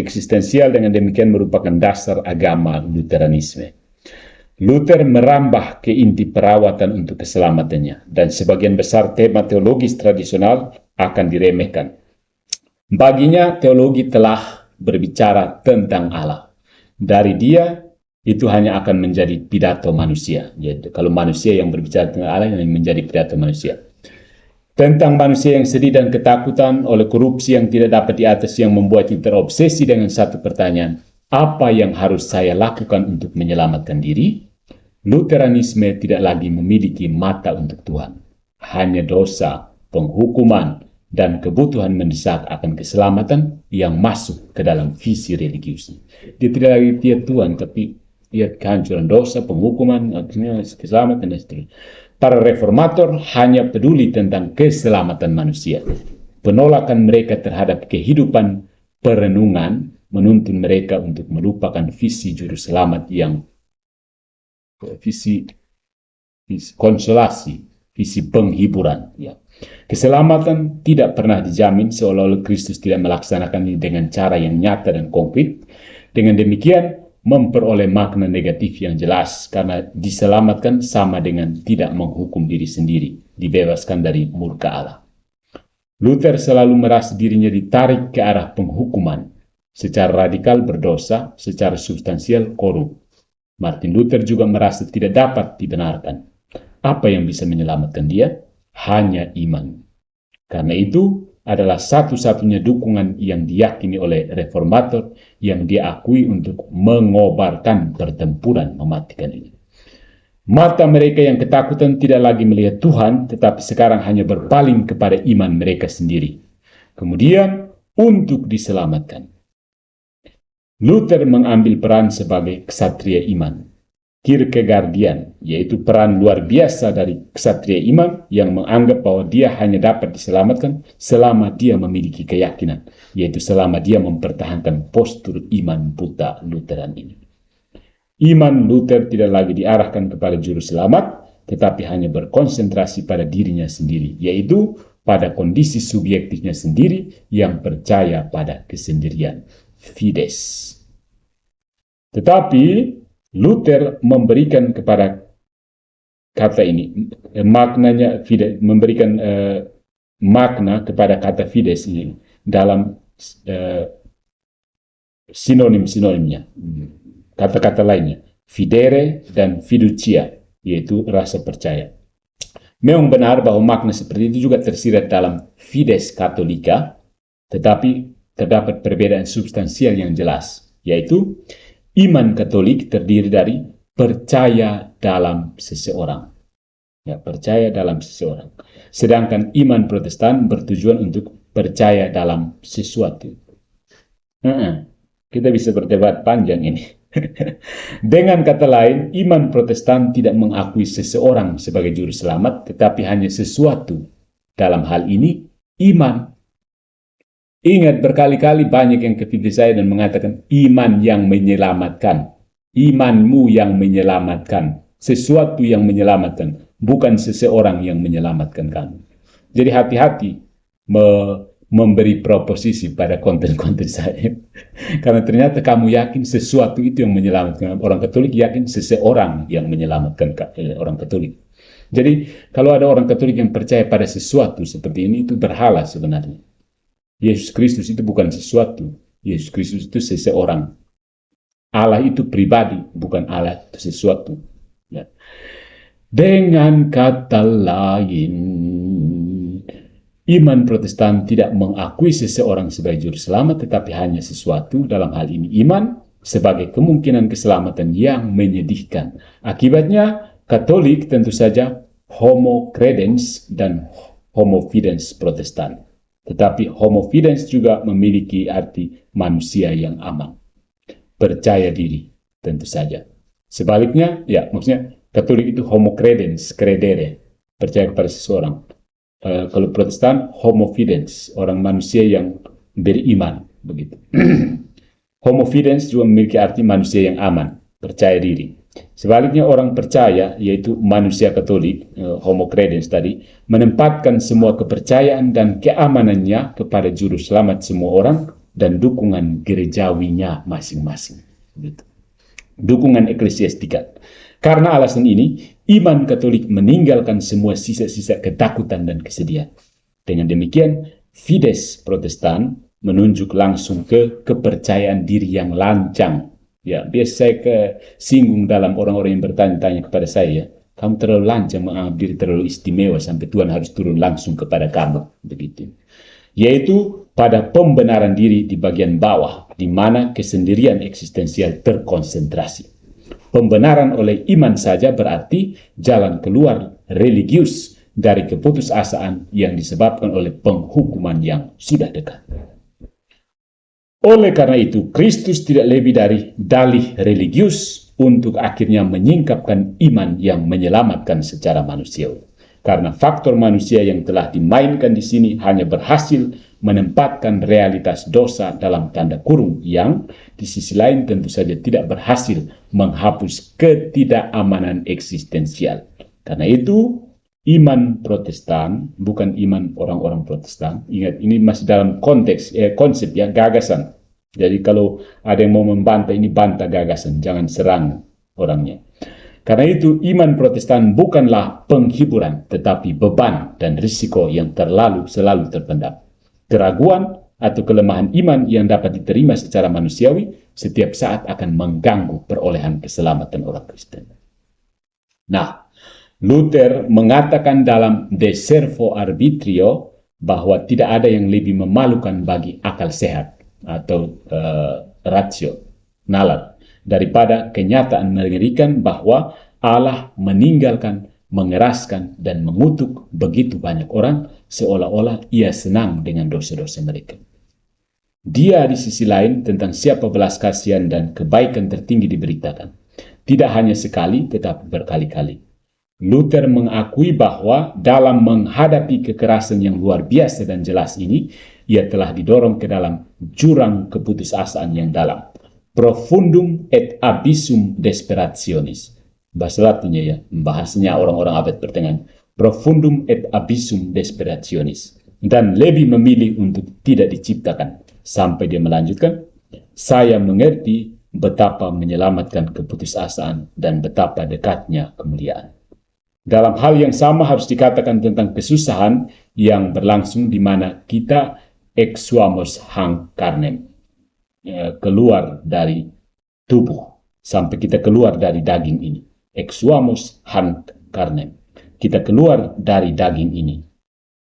Speaker 1: eksistensial dengan demikian merupakan dasar agama Lutheranisme. Luther merambah ke inti perawatan untuk keselamatannya, dan sebagian besar tema teologis tradisional akan diremehkan. Baginya, teologi telah berbicara tentang Allah. Dari dia, itu hanya akan menjadi pidato manusia. Jadi, kalau manusia yang berbicara tentang Allah, yang menjadi pidato manusia. Tentang manusia yang sedih dan ketakutan oleh korupsi yang tidak dapat diatasi, yang membuatnya terobsesi dengan satu pertanyaan, apa yang harus saya lakukan untuk menyelamatkan diri? Lutheranisme tidak lagi memiliki mata untuk Tuhan. Hanya dosa, penghukuman, dan kebutuhan mendesak akan keselamatan yang masuk ke dalam visi religiusnya. Dia tidak lagi tiap Tuhan, tapi dia kehancuran dosa, penghukuman, keselamatan, dan seterusnya. Para reformator hanya peduli tentang keselamatan manusia. Penolakan mereka terhadap kehidupan perenungan menuntun mereka untuk melupakan visi juru selamat yang visi konsolasi, visi penghiburan. Ya. Keselamatan tidak pernah dijamin seolah-olah Kristus tidak melaksanakan ini dengan cara yang nyata dan konkret. Dengan demikian, memperoleh makna negatif yang jelas, karena diselamatkan sama dengan tidak menghukum diri sendiri, dibebaskan dari murka Allah. Luther selalu merasa dirinya ditarik ke arah penghukuman, secara radikal berdosa, secara substansial korup. Martin Luther juga merasa tidak dapat dibenarkan. Apa yang bisa menyelamatkan dia? Hanya iman. Karena itu adalah satu-satunya dukungan yang diyakini oleh reformator yang diakui untuk mengobarkan pertempuran mematikan ini. Mata mereka yang ketakutan tidak lagi melihat Tuhan, tetapi sekarang hanya berpaling kepada iman mereka sendiri. Kemudian, untuk diselamatkan, Luther mengambil peran sebagai ksatria iman, Kierkegaardian, yaitu peran luar biasa dari ksatria iman yang menganggap bahwa dia hanya dapat diselamatkan selama dia memiliki keyakinan, yaitu selama dia mempertahankan postur iman buta Lutheran ini. Iman Luther tidak lagi diarahkan kepada juru selamat, tetapi hanya berkonsentrasi pada dirinya sendiri, yaitu pada kondisi subjektifnya sendiri yang percaya pada kesendirian. Fides. Tetapi Luther memberikan kepada kata ini, maknanya fides, memberikan makna kepada kata fides ini dalam sinonim-sinonimnya, kata-kata lainnya, fidere dan fiducia, yaitu rasa percaya. Memang benar bahwa makna seperti itu juga tersirat dalam Fides Katolika, tetapi terdapat perbedaan substansial yang jelas, yaitu iman Katolik terdiri dari percaya dalam seseorang. Ya, percaya dalam seseorang. Sedangkan iman Protestan bertujuan untuk percaya dalam sesuatu. Kita bisa berdebat panjang ini. Dengan kata lain, iman Protestan tidak mengakui seseorang sebagai juru selamat, tetapi hanya sesuatu. Dalam hal ini, iman. Ingat, berkali-kali banyak yang kepada saya dan mengatakan, iman yang menyelamatkan. Imanmu yang menyelamatkan. Sesuatu yang menyelamatkan. Bukan seseorang yang menyelamatkan kamu. Jadi hati-hati memberi proposisi pada konten-konten saya. Karena ternyata kamu yakin sesuatu itu yang menyelamatkan. Orang Katolik yakin seseorang yang menyelamatkan orang Katolik. Jadi kalau ada orang Katolik yang percaya pada sesuatu seperti ini, itu berhala sebenarnya. Yesus Kristus itu bukan sesuatu. Yesus Kristus itu seseorang. Allah itu pribadi, bukan Allah itu sesuatu. Ya. Dengan kata lain, iman Protestan tidak mengakui seseorang sebagai juru selamat, tetapi hanya sesuatu, dalam hal ini iman, sebagai kemungkinan keselamatan yang menyedihkan. Akibatnya, Katolik tentu saja homo credens dan homo fidens Protestan. Tetapi homo fidens juga memiliki arti manusia yang aman. Percaya diri, tentu saja. Sebaliknya, ya maksudnya Katolik itu homo credens, credere, percaya kepada seseorang. Kalau Protestan, homo fidens, orang manusia yang beriman, begitu. Homo fidens juga memiliki arti manusia yang aman, percaya diri. Sebaliknya orang percaya, yaitu manusia Katolik, homo credens tadi, menempatkan semua kepercayaan dan keamanannya kepada juru selamat semua orang dan dukungan gerejawinya masing-masing. Begitu. Dukungan eklesiastika. Karena alasan ini, iman Katolik meninggalkan semua sisa-sisa ketakutan dan kesedihan. Dengan demikian, Fides Protestan menunjuk langsung ke kepercayaan diri yang lancang. Ya, biasa saya singgung dalam orang-orang yang bertanya-tanya kepada saya, kamu terlalu lancang, menganggap diri terlalu istimewa sampai Tuhan harus turun langsung kepada kamu. Begitu. Yaitu pada pembenaran diri di bagian bawah, di mana kesendirian eksistensial terkonsentrasi. Pembenaran oleh iman saja berarti jalan keluar religius dari keputusasaan yang disebabkan oleh penghukuman yang sudah dekat. Oleh karena itu, Kristus tidak lebih dari dalih religius untuk akhirnya menyingkapkan iman yang menyelamatkan secara manusiawi. Karena faktor manusia yang telah dimainkan di sini hanya berhasil menempatkan realitas dosa dalam tanda kurung yang di sisi lain tentu saja tidak berhasil menghapus ketidakamanan eksistensial. Karena itu, iman Protestan bukan iman orang-orang Protestan. Ingat, ini masih dalam konteks konsep ya, gagasan. Jadi kalau ada yang mau membantah, ini bantah gagasan, jangan serang orangnya. Karena itu, iman Protestan bukanlah penghiburan, tetapi beban dan risiko yang selalu terpendam. Keraguan atau kelemahan iman yang dapat diterima secara manusiawi setiap saat akan mengganggu perolehan keselamatan orang Kristen. Nah, Luther mengatakan dalam De Servo Arbitrio bahwa tidak ada yang lebih memalukan bagi akal sehat atau ratio, nalar, daripada kenyataan mengerikan bahwa Allah meninggalkan, mengeraskan, dan mengutuk begitu banyak orang seolah-olah ia senang dengan dosa-dosa mereka. Dia di sisi lain tentang siapa belas kasihan dan kebaikan tertinggi diberitakan. Tidak hanya sekali, tetapi berkali-kali. Luther mengakui bahwa dalam menghadapi kekerasan yang luar biasa dan jelas ini, ia telah didorong ke dalam jurang keputusasaan yang dalam. Profundum et abyssum desperationis. Bahasa Latinnya ya, bahasanya orang-orang abad pertengahan. Profundum et abyssum desperationis. Dan lebih memilih untuk tidak diciptakan. Sampai dia melanjutkan, saya mengerti betapa menyelamatkan keputusasaan dan betapa dekatnya kemuliaan. Dalam hal yang sama harus dikatakan tentang kesusahan yang berlangsung di mana kita exuamos hanc carnem, keluar dari tubuh sampai kita keluar dari daging ini. Exuamos hanc carnem, kita keluar dari daging ini.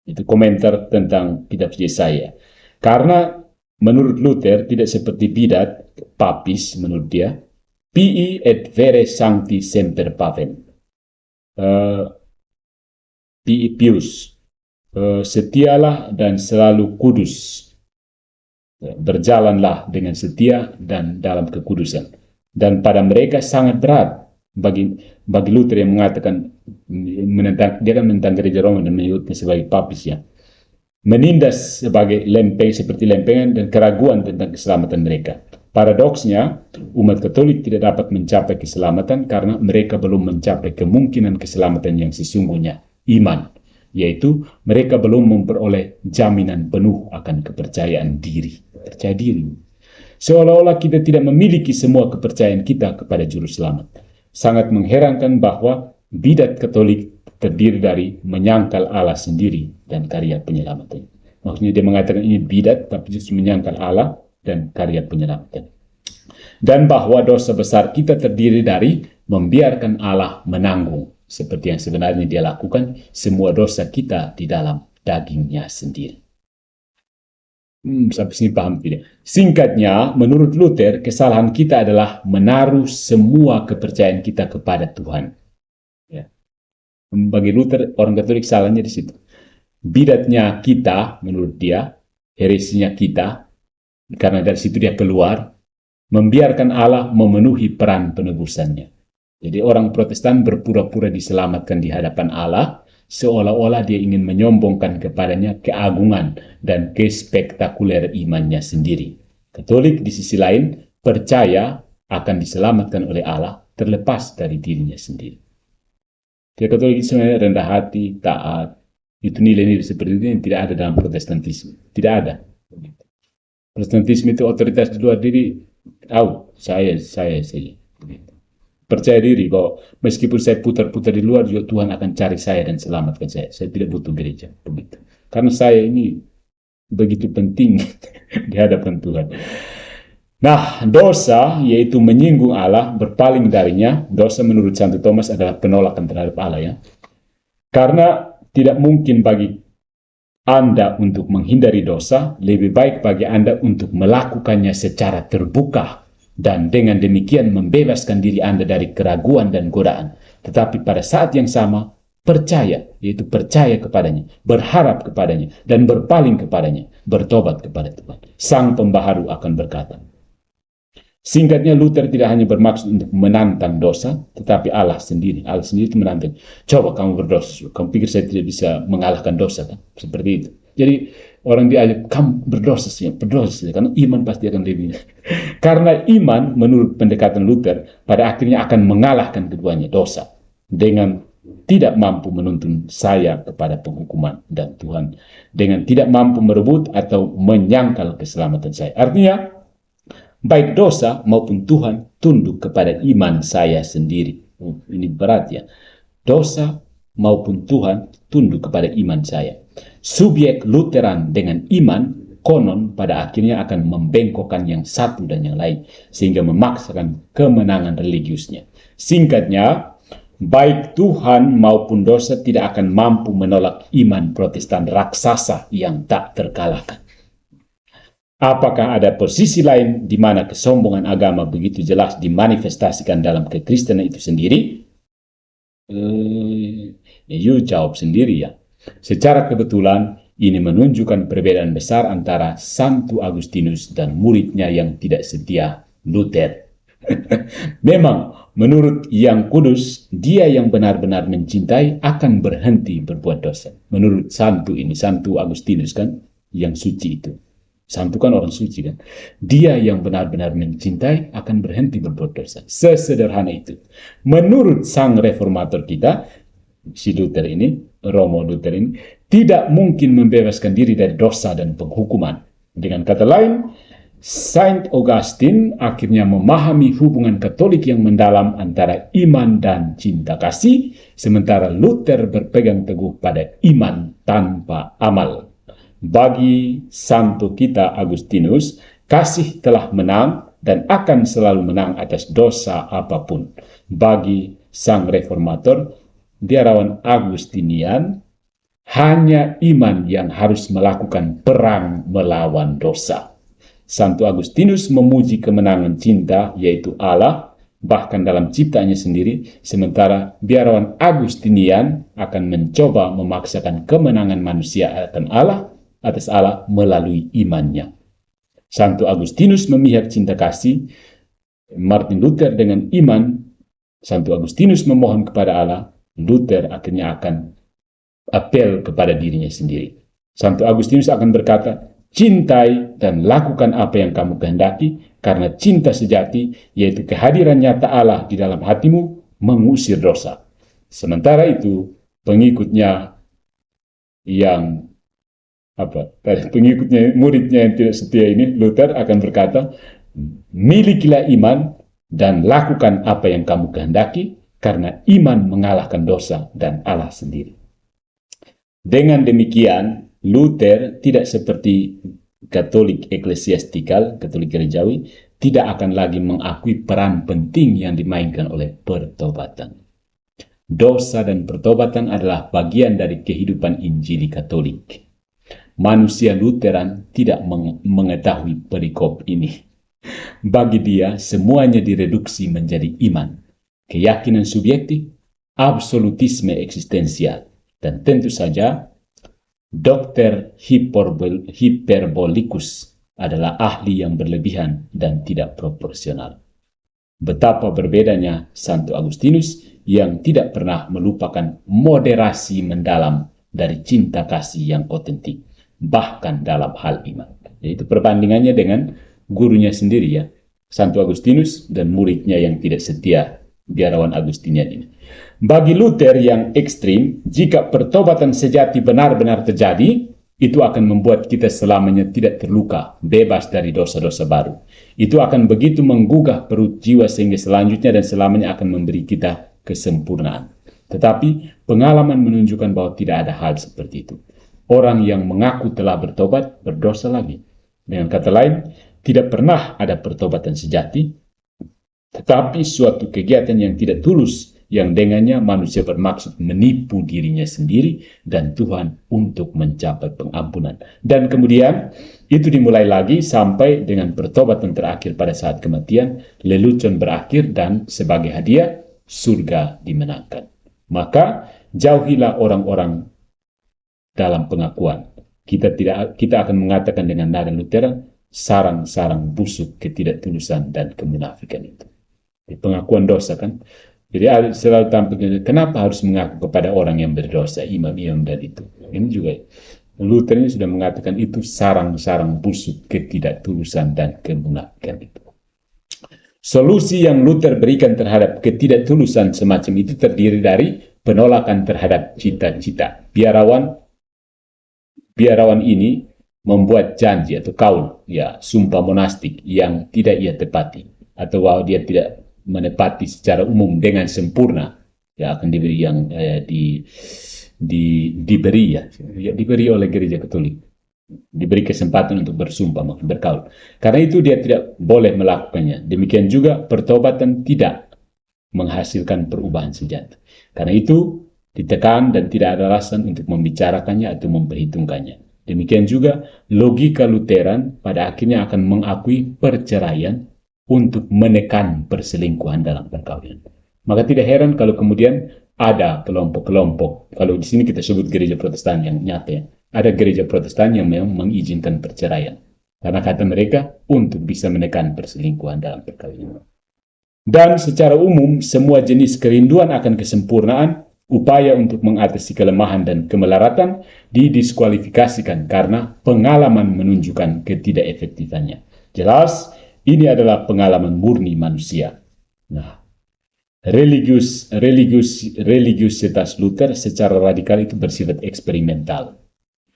Speaker 1: Itu komentar tentang kitab Yesaya. Karena menurut Luther tidak seperti bidat papis menurut dia, pii et vere sancti semper pavem. Pius, setialah dan selalu kudus, berjalanlah dengan setia dan dalam kekudusan. Dan pada mereka sangat berat bagi Luther yang mengatakan dia kan menentang gereja Roma dan menyebutnya sebagai papis, ya, menindas sebagai seperti lempengan dan keraguan tentang keselamatan mereka. Paradoksnya, umat Katolik tidak dapat mencapai keselamatan karena mereka belum mencapai kemungkinan keselamatan yang sesungguhnya, iman, yaitu mereka belum memperoleh jaminan penuh akan kepercayaan diri. Percaya diri. Seolah-olah kita tidak memiliki semua kepercayaan kita kepada Juru Selamat. Sangat mengherankan bahwa bidat Katolik terdiri dari menyangkal Allah sendiri dan karya penyelamatan. Maksudnya dia mengatakan ini bidat, tapi justru menyangkal Allah dan karya penyelamatan. Dan bahwa dosa besar kita terdiri dari membiarkan Allah menanggung, seperti yang sebenarnya dia lakukan, semua dosa kita di dalam dagingnya sendiri. Sampai sini paham tidak? Singkatnya, menurut Luther, kesalahan kita adalah menaruh semua kepercayaan kita kepada Tuhan. Ya. Bagi Luther, orang Katolik salahnya di situ. Bidatnya kita, menurut dia, heresinya kita, karena dari situ dia keluar, membiarkan Allah memenuhi peran penebusannya. Jadi orang Protestan berpura-pura diselamatkan di hadapan Allah, seolah-olah dia ingin menyombongkan kepadanya keagungan dan kespektakuler imannya sendiri. Katolik di sisi lain percaya akan diselamatkan oleh Allah terlepas dari dirinya sendiri. Katolik sebenarnya rendah hati, taat. Itu nilai-nilai seperti itu yang tidak ada dalam Protestantisme. Tidak ada. Protestantisme itu otoritas di luar diri. Saya saja. Percaya diri bahwa meskipun saya putar-putar di luar, juga Tuhan akan cari saya dan selamatkan saya. Saya tidak butuh gereja. Begitu. Karena saya ini begitu penting di hadapan Tuhan. Nah, dosa, yaitu menyinggung Allah, berpaling darinya. Dosa menurut Santo Thomas adalah penolakan terhadap Allah, ya. Karena tidak mungkin bagi Anda untuk menghindari dosa, lebih baik bagi Anda untuk melakukannya secara terbuka dan dengan demikian membebaskan diri Anda dari keraguan dan godaan. Tetapi pada saat yang sama, percaya, yaitu percaya kepadanya, berharap kepadanya, dan berpaling kepadanya, bertobat kepada Tuhan. Sang Pembaharu akan berkata. Singkatnya, Luther tidak hanya bermaksud untuk menantang dosa, tetapi Allah sendiri. Allah sendiri itu menantang. Coba kamu berdosa. Kamu pikir saya tidak bisa mengalahkan dosa, kan? Seperti itu. Jadi orang diajak, kamu berdosa sih, karena iman pasti akan lebih. Karena iman, menurut pendekatan Luther, pada akhirnya akan mengalahkan keduanya, dosa, dengan tidak mampu menuntun saya kepada penghukuman dan Tuhan, dengan tidak mampu merebut atau menyangkal keselamatan saya. Artinya, baik dosa maupun Tuhan tunduk kepada iman saya sendiri. Ini berat, ya. Dosa maupun Tuhan tunduk kepada iman saya. Subjek Lutheran dengan iman konon pada akhirnya akan membengkokkan yang satu dan yang lain, sehingga memaksakan kemenangan religiusnya. Singkatnya, baik Tuhan maupun dosa tidak akan mampu menolak iman Protestan raksasa yang tak terkalahkan. Apakah ada posisi lain di mana kesombongan agama begitu jelas dimanifestasikan dalam kekristenan itu sendiri? You jawab sendiri, ya. Secara kebetulan, ini menunjukkan perbedaan besar antara Santo Agustinus dan muridnya yang tidak setia, Luther. Memang, menurut Yang Kudus, dia yang benar-benar mencintai akan berhenti berbuat dosa. Menurut Santo Agustinus, kan, yang suci itu. Santo kan orang suci, kan. Dia yang benar-benar mencintai akan berhenti berbuat dosa. Sesederhana itu. Menurut sang reformator kita, si Luther ini, Romo Luther ini, tidak mungkin membebaskan diri dari dosa dan penghukuman. Dengan kata lain, Saint Augustine akhirnya memahami hubungan Katolik yang mendalam antara iman dan cinta kasih, sementara Luther berpegang teguh pada iman tanpa amal. Bagi santo kita Agustinus, kasih telah menang dan akan selalu menang atas dosa apapun. Bagi sang reformator, biarawan Agustinian, hanya iman yang harus melakukan perang melawan dosa. Santo Agustinus memuji kemenangan cinta, yaitu Allah, bahkan dalam ciptanya sendiri, sementara biarawan Agustinian akan mencoba memaksakan kemenangan manusia atas Allah melalui imannya. Santo Agustinus memihak cinta kasih, Martin Luther dengan iman. Santo Agustinus memohon kepada Allah, Luther akhirnya akan apel kepada dirinya sendiri. Santo Agustinus akan berkata, cintai dan lakukan apa yang kamu kehendaki, karena cinta sejati, yaitu kehadiran nyata Allah di dalam hatimu, mengusir dosa. Sementara itu, pengikutnya, muridnya yang tidak setia ini, Luther akan berkata, milikilah iman dan lakukan apa yang kamu kehendaki, karena iman mengalahkan dosa dan Allah sendiri. Dengan demikian, Luther tidak seperti Katolik eklesiastikal, Katolik gerejawi, tidak akan lagi mengakui peran penting yang dimainkan oleh pertobatan. Dosa dan pertobatan adalah bagian dari kehidupan Injili Katolik. Manusia Lutheran tidak mengetahui perikop ini. Bagi dia, semuanya direduksi menjadi iman, keyakinan subjektif, absolutisme eksistensial, dan tentu saja Dr. Hyperbolicus adalah ahli yang berlebihan dan tidak proporsional. Betapa berbedanya Santo Agustinus yang tidak pernah melupakan moderasi mendalam dari cinta kasih yang otentik, bahkan dalam hal iman. Yaitu perbandingannya dengan gurunya sendiri, ya, Santo Agustinus dan muridnya yang tidak setia, biarawan Agustinian ini. Bagi Luther yang ekstrim, jika pertobatan sejati benar-benar terjadi, itu akan membuat kita selamanya tidak terluka, bebas dari dosa-dosa baru. Itu akan begitu menggugah perut jiwa sehingga selanjutnya dan selamanya akan memberi kita kesempurnaan. Tetapi pengalaman menunjukkan bahwa tidak ada hal seperti itu. Orang yang mengaku telah bertobat, berdosa lagi. Dengan kata lain, tidak pernah ada pertobatan sejati, tetapi suatu kegiatan yang tidak tulus, yang dengannya manusia bermaksud menipu dirinya sendiri dan Tuhan untuk mencapai pengampunan. Dan kemudian itu dimulai lagi sampai dengan pertobatan terakhir pada saat kematian, lelucon berakhir dan sebagai hadiah surga dimenangkan. Maka jauhilah orang-orang dalam pengakuan. Kita akan mengatakan dengan nada Lutheran, sarang-sarang busuk ketidaktulusan dan kemunafikan itu. Di pengakuan dosa kan. Jadi selalu tampil, kenapa harus mengaku kepada orang yang berdosa, imam-imam dan itu. Ini juga Luther ini sudah mengatakan itu sarang-sarang busuk ketidaktulusan dan kemunafikan itu. Solusi yang Luther berikan terhadap ketidaktulusan semacam itu terdiri dari penolakan terhadap cita-cita. Biarawan ini membuat janji atau kaul, ya, sumpah monastik yang tidak ia tepati, atau bahwa dia tidak menepati secara umum dengan sempurna, ya, akan diberi yang diberi oleh gereja Katolik, diberi kesempatan untuk bersumpah, berkaul. Karena itu dia tidak boleh melakukannya. Demikian juga pertobatan tidak menghasilkan perubahan sejati. Karena itu ditekan dan tidak ada alasan untuk membicarakannya atau memperhitungkannya. Demikian juga logika Lutheran pada akhirnya akan mengakui perceraian untuk menekan perselingkuhan dalam perkawinan. Maka tidak heran kalau kemudian ada kelompok-kelompok, kalau di sini kita sebut gereja Protestan yang nyata, ya, ada gereja Protestan yang memang mengizinkan perceraian. Karena kata mereka untuk bisa menekan perselingkuhan dalam perkawinan. Dan secara umum, semua jenis kerinduan akan kesempurnaan, upaya untuk mengatasi kelemahan dan kemelaratan didiskualifikasikan karena pengalaman menunjukkan ketidakefektifannya. Jelas, ini adalah pengalaman murni manusia. Nah, religiusitas Luther secara radikal itu bersifat eksperimental.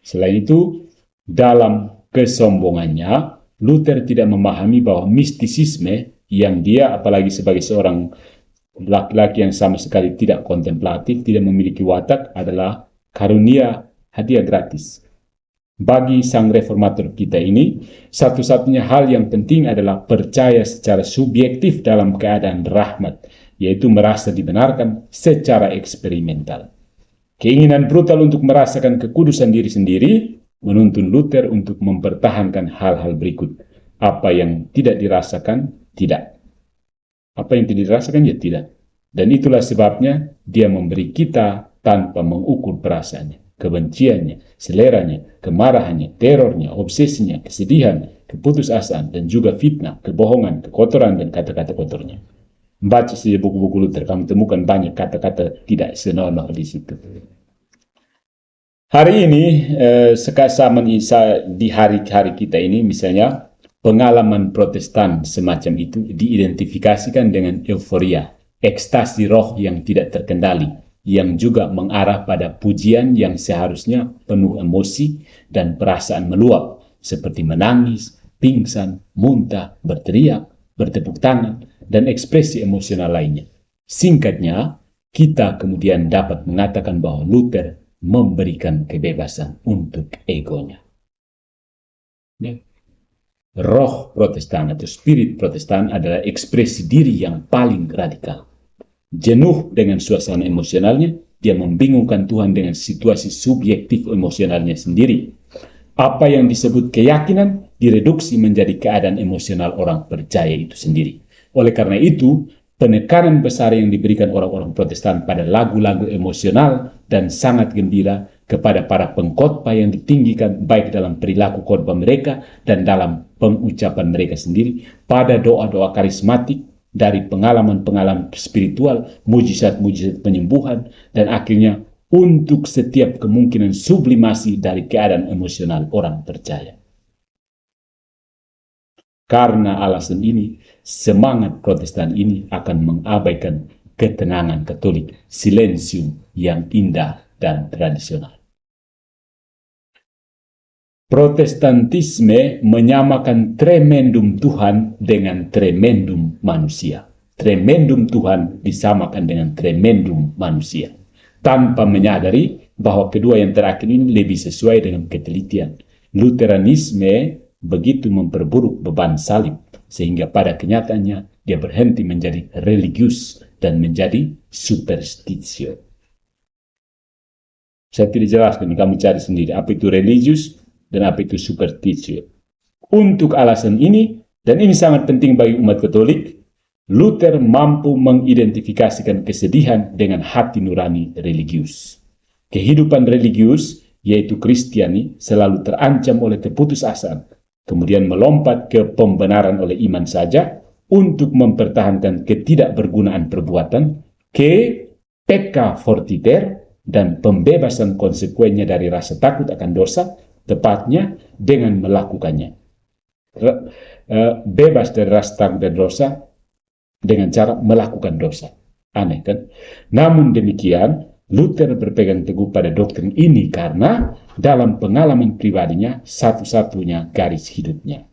Speaker 1: Selain itu, dalam kesombongannya, Luther tidak memahami bahwa mistisisme yang dia, apalagi sebagai seorang laki-laki yang sama sekali tidak kontemplatif, tidak memiliki watak, adalah karunia hadiah gratis. Bagi sang reformator kita ini, satu-satunya hal yang penting adalah percaya secara subjektif dalam keadaan rahmat, yaitu merasa dibenarkan secara eksperimental. Keinginan brutal untuk merasakan kekudusan diri sendiri menuntun Luther untuk mempertahankan hal-hal berikut. Apa yang tidak dirasakan, tidak. Apa yang tidak dirasakan, ya tidak. Dan itulah sebabnya dia memberi kita tanpa mengukur perasaannya, kebenciannya, seleranya, kemarahannya, terornya, obsesinya, kesedihan, keputusasaan, dan juga fitnah, kebohongan, kekotoran, dan kata-kata kotornya. Baca saja buku-buku Luther, kamu temukan banyak kata-kata tidak senonoh di situ. Hari ini, di hari-hari kita ini, misalnya, pengalaman Protestan semacam itu diidentifikasikan dengan euforia, ekstasi roh yang tidak terkendali, yang juga mengarah pada pujian yang seharusnya penuh emosi dan perasaan meluap, seperti menangis, pingsan, muntah, berteriak, bertepuk tangan, dan ekspresi emosional lainnya. Singkatnya, kita kemudian dapat mengatakan bahwa Luther memberikan kebebasan untuk egonya. Roh Protestan atau spirit Protestan adalah ekspresi diri yang paling radikal. Jenuh dengan suasana emosionalnya, dia membingungkan Tuhan dengan situasi subjektif emosionalnya sendiri. Apa yang disebut keyakinan direduksi menjadi keadaan emosional orang percaya itu sendiri. Oleh karena itu, penekanan besar yang diberikan orang-orang Protestan pada lagu-lagu emosional dan sangat gembira kepada para pengkhotbah yang ditinggikan baik dalam perilaku khotbah mereka dan dalam pengucapan mereka sendiri, pada doa-doa karismatik, dari pengalaman-pengalaman spiritual, mujizat-mujizat penyembuhan, dan akhirnya untuk setiap kemungkinan sublimasi dari keadaan emosional orang percaya. Karena alasan ini, semangat Protestan ini akan mengabaikan ketenangan Katolik, silensium yang indah dan tradisional. Protestantisme menyamakan tremendum Tuhan dengan tremendum manusia. Tremendum Tuhan disamakan dengan tremendum manusia, tanpa menyadari bahwa kedua yang terakhir ini lebih sesuai dengan ketelitian. Lutheranisme begitu memperburuk beban salib, sehingga pada kenyataannya dia berhenti menjadi religius dan menjadi superstitio. Saya tidak jelaskan, kamu cari sendiri apa itu religius dan apa itu superstitio. Untuk alasan ini, dan ini sangat penting bagi umat Katolik, Luther mampu mengidentifikasikan kesedihan dengan hati nurani religius. Kehidupan religius, yaitu Kristiani, selalu terancam oleh keputusasaan, kemudian melompat ke pembenaran oleh iman saja untuk mempertahankan ketidakbergunaan perbuatan, ke pecca fortiter, dan pembebasan konsekuennya dari rasa takut akan dosa, tepatnya dengan melakukannya. Bebas dari rasa takut dan dosa dengan cara melakukan dosa. Aneh kan? Namun demikian, Luther berpegang teguh pada doktrin ini karena dalam pengalaman pribadinya satu-satunya garis hidupnya.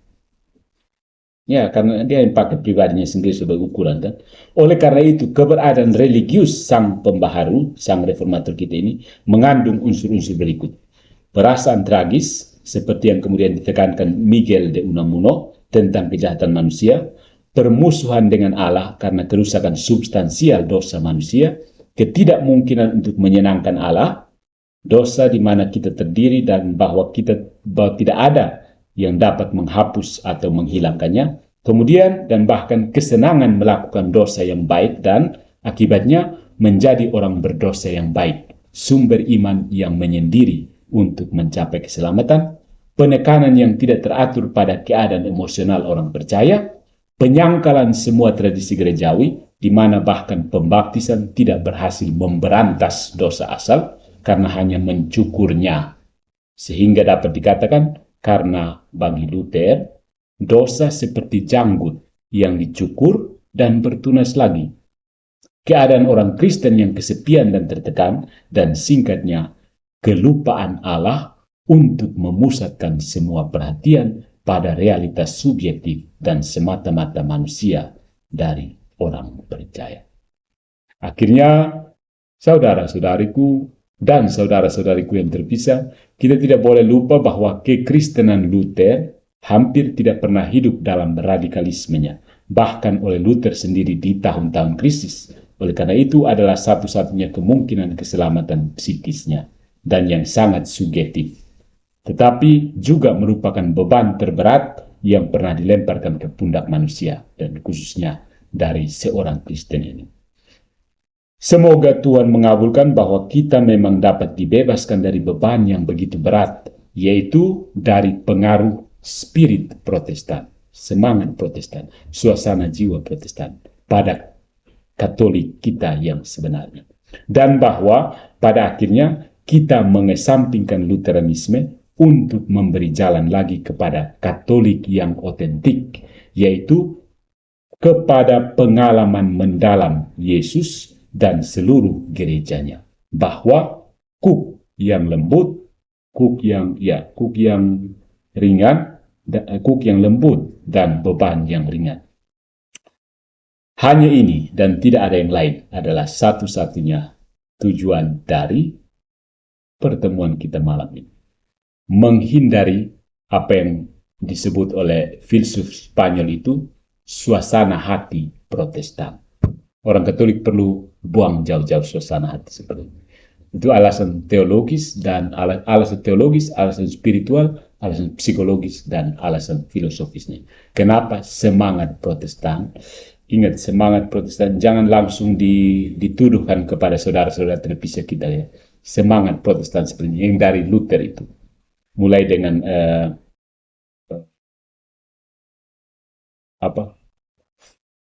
Speaker 1: Ya, karena dia yang pakai pribadinya sendiri sebagai ukuran kan. Oleh karena itu, keberadaan religius sang pembaharu, sang reformator kita ini mengandung unsur-unsur berikut. Perasaan tragis, seperti yang kemudian ditekankan Miguel de Unamuno tentang kejahatan manusia, permusuhan dengan Allah karena kerusakan substansial dosa manusia, ketidakmungkinan untuk menyenangkan Allah, dosa di mana kita terdiri dan bahwa tidak ada yang dapat menghapus atau menghilangkannya, kemudian dan bahkan kesenangan melakukan dosa yang baik dan akibatnya menjadi orang berdosa yang baik, sumber iman yang menyendiri untuk mencapai keselamatan, penekanan yang tidak teratur pada keadaan emosional orang percaya, penyangkalan semua tradisi gerejawi, di mana bahkan pembaptisan tidak berhasil memberantas dosa asal karena hanya mencukurnya. Sehingga dapat dikatakan, karena bagi Luther, dosa seperti janggut yang dicukur dan bertunas lagi. Keadaan orang Kristen yang kesepian dan tertekan, dan singkatnya, kelupaan Allah untuk memusatkan semua perhatian pada realitas subjektif dan semata-mata manusia dari orang percaya. Akhirnya, saudara-saudariku dan saudara-saudariku yang terpisah, kita tidak boleh lupa bahwa kekristenan Luther hampir tidak pernah hidup dalam radikalismenya, bahkan oleh Luther sendiri di tahun-tahun krisis. Oleh karena itu adalah satu-satunya kemungkinan keselamatan psikisnya dan yang sangat subjektif, tetapi juga merupakan beban terberat yang pernah dilemparkan ke pundak manusia dan khususnya dari seorang Kristen ini. Semoga Tuhan mengabulkan bahwa kita memang dapat dibebaskan dari beban yang begitu berat, yaitu dari pengaruh spirit Protestan, semangat Protestan, suasana jiwa Protestan pada Katolik kita yang sebenarnya. Dan bahwa pada akhirnya kita mengesampingkan Lutheranisme untuk memberi jalan lagi kepada Katolik yang otentik, yaitu kepada pengalaman mendalam Yesus dan seluruh gerejanya. Bahwa kuk yang lembut, kuk yang ringan, kuk yang lembut dan beban yang ringan. Hanya ini dan tidak ada yang lain adalah satu-satunya tujuan dari pertemuan kita malam ini. Menghindari apa yang disebut oleh filsuf Spanyol itu suasana hati Protestan. Orang Katolik perlu buang jauh-jauh suasana hati seperti itu. Itu alasan teologis dan alasan teologis, alasan spiritual, alasan psikologis dan alasan filosofisnya. Kenapa semangat Protestan? Ingat, semangat Protestan jangan langsung dituduhkan kepada saudara-saudara terpisah kita ya. Semangat Protestan seperti yang dari Luther itu, mulai dengan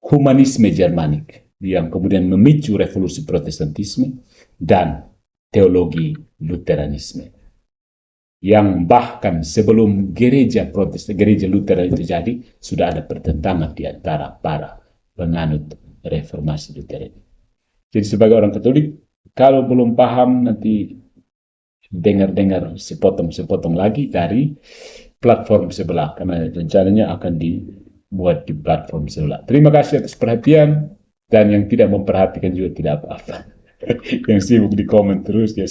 Speaker 1: humanisme Jermanik yang kemudian memicu revolusi Protestantisme dan teologi Lutheranisme, yang bahkan sebelum gereja Protestan, gereja Lutheran itu jadi, sudah ada pertentangan di antara para penganut reformasi Lutheran. Jadi sebagai orang Katolik, kalau belum paham nanti dengar-dengar sepotong-sepotong lagi dari platform sebelah, karena rencananya akan dibuat di platform sebelah. Terima kasih atas perhatian, dan yang tidak memperhatikan juga tidak apa-apa. Yang sibuk di komen terus ya.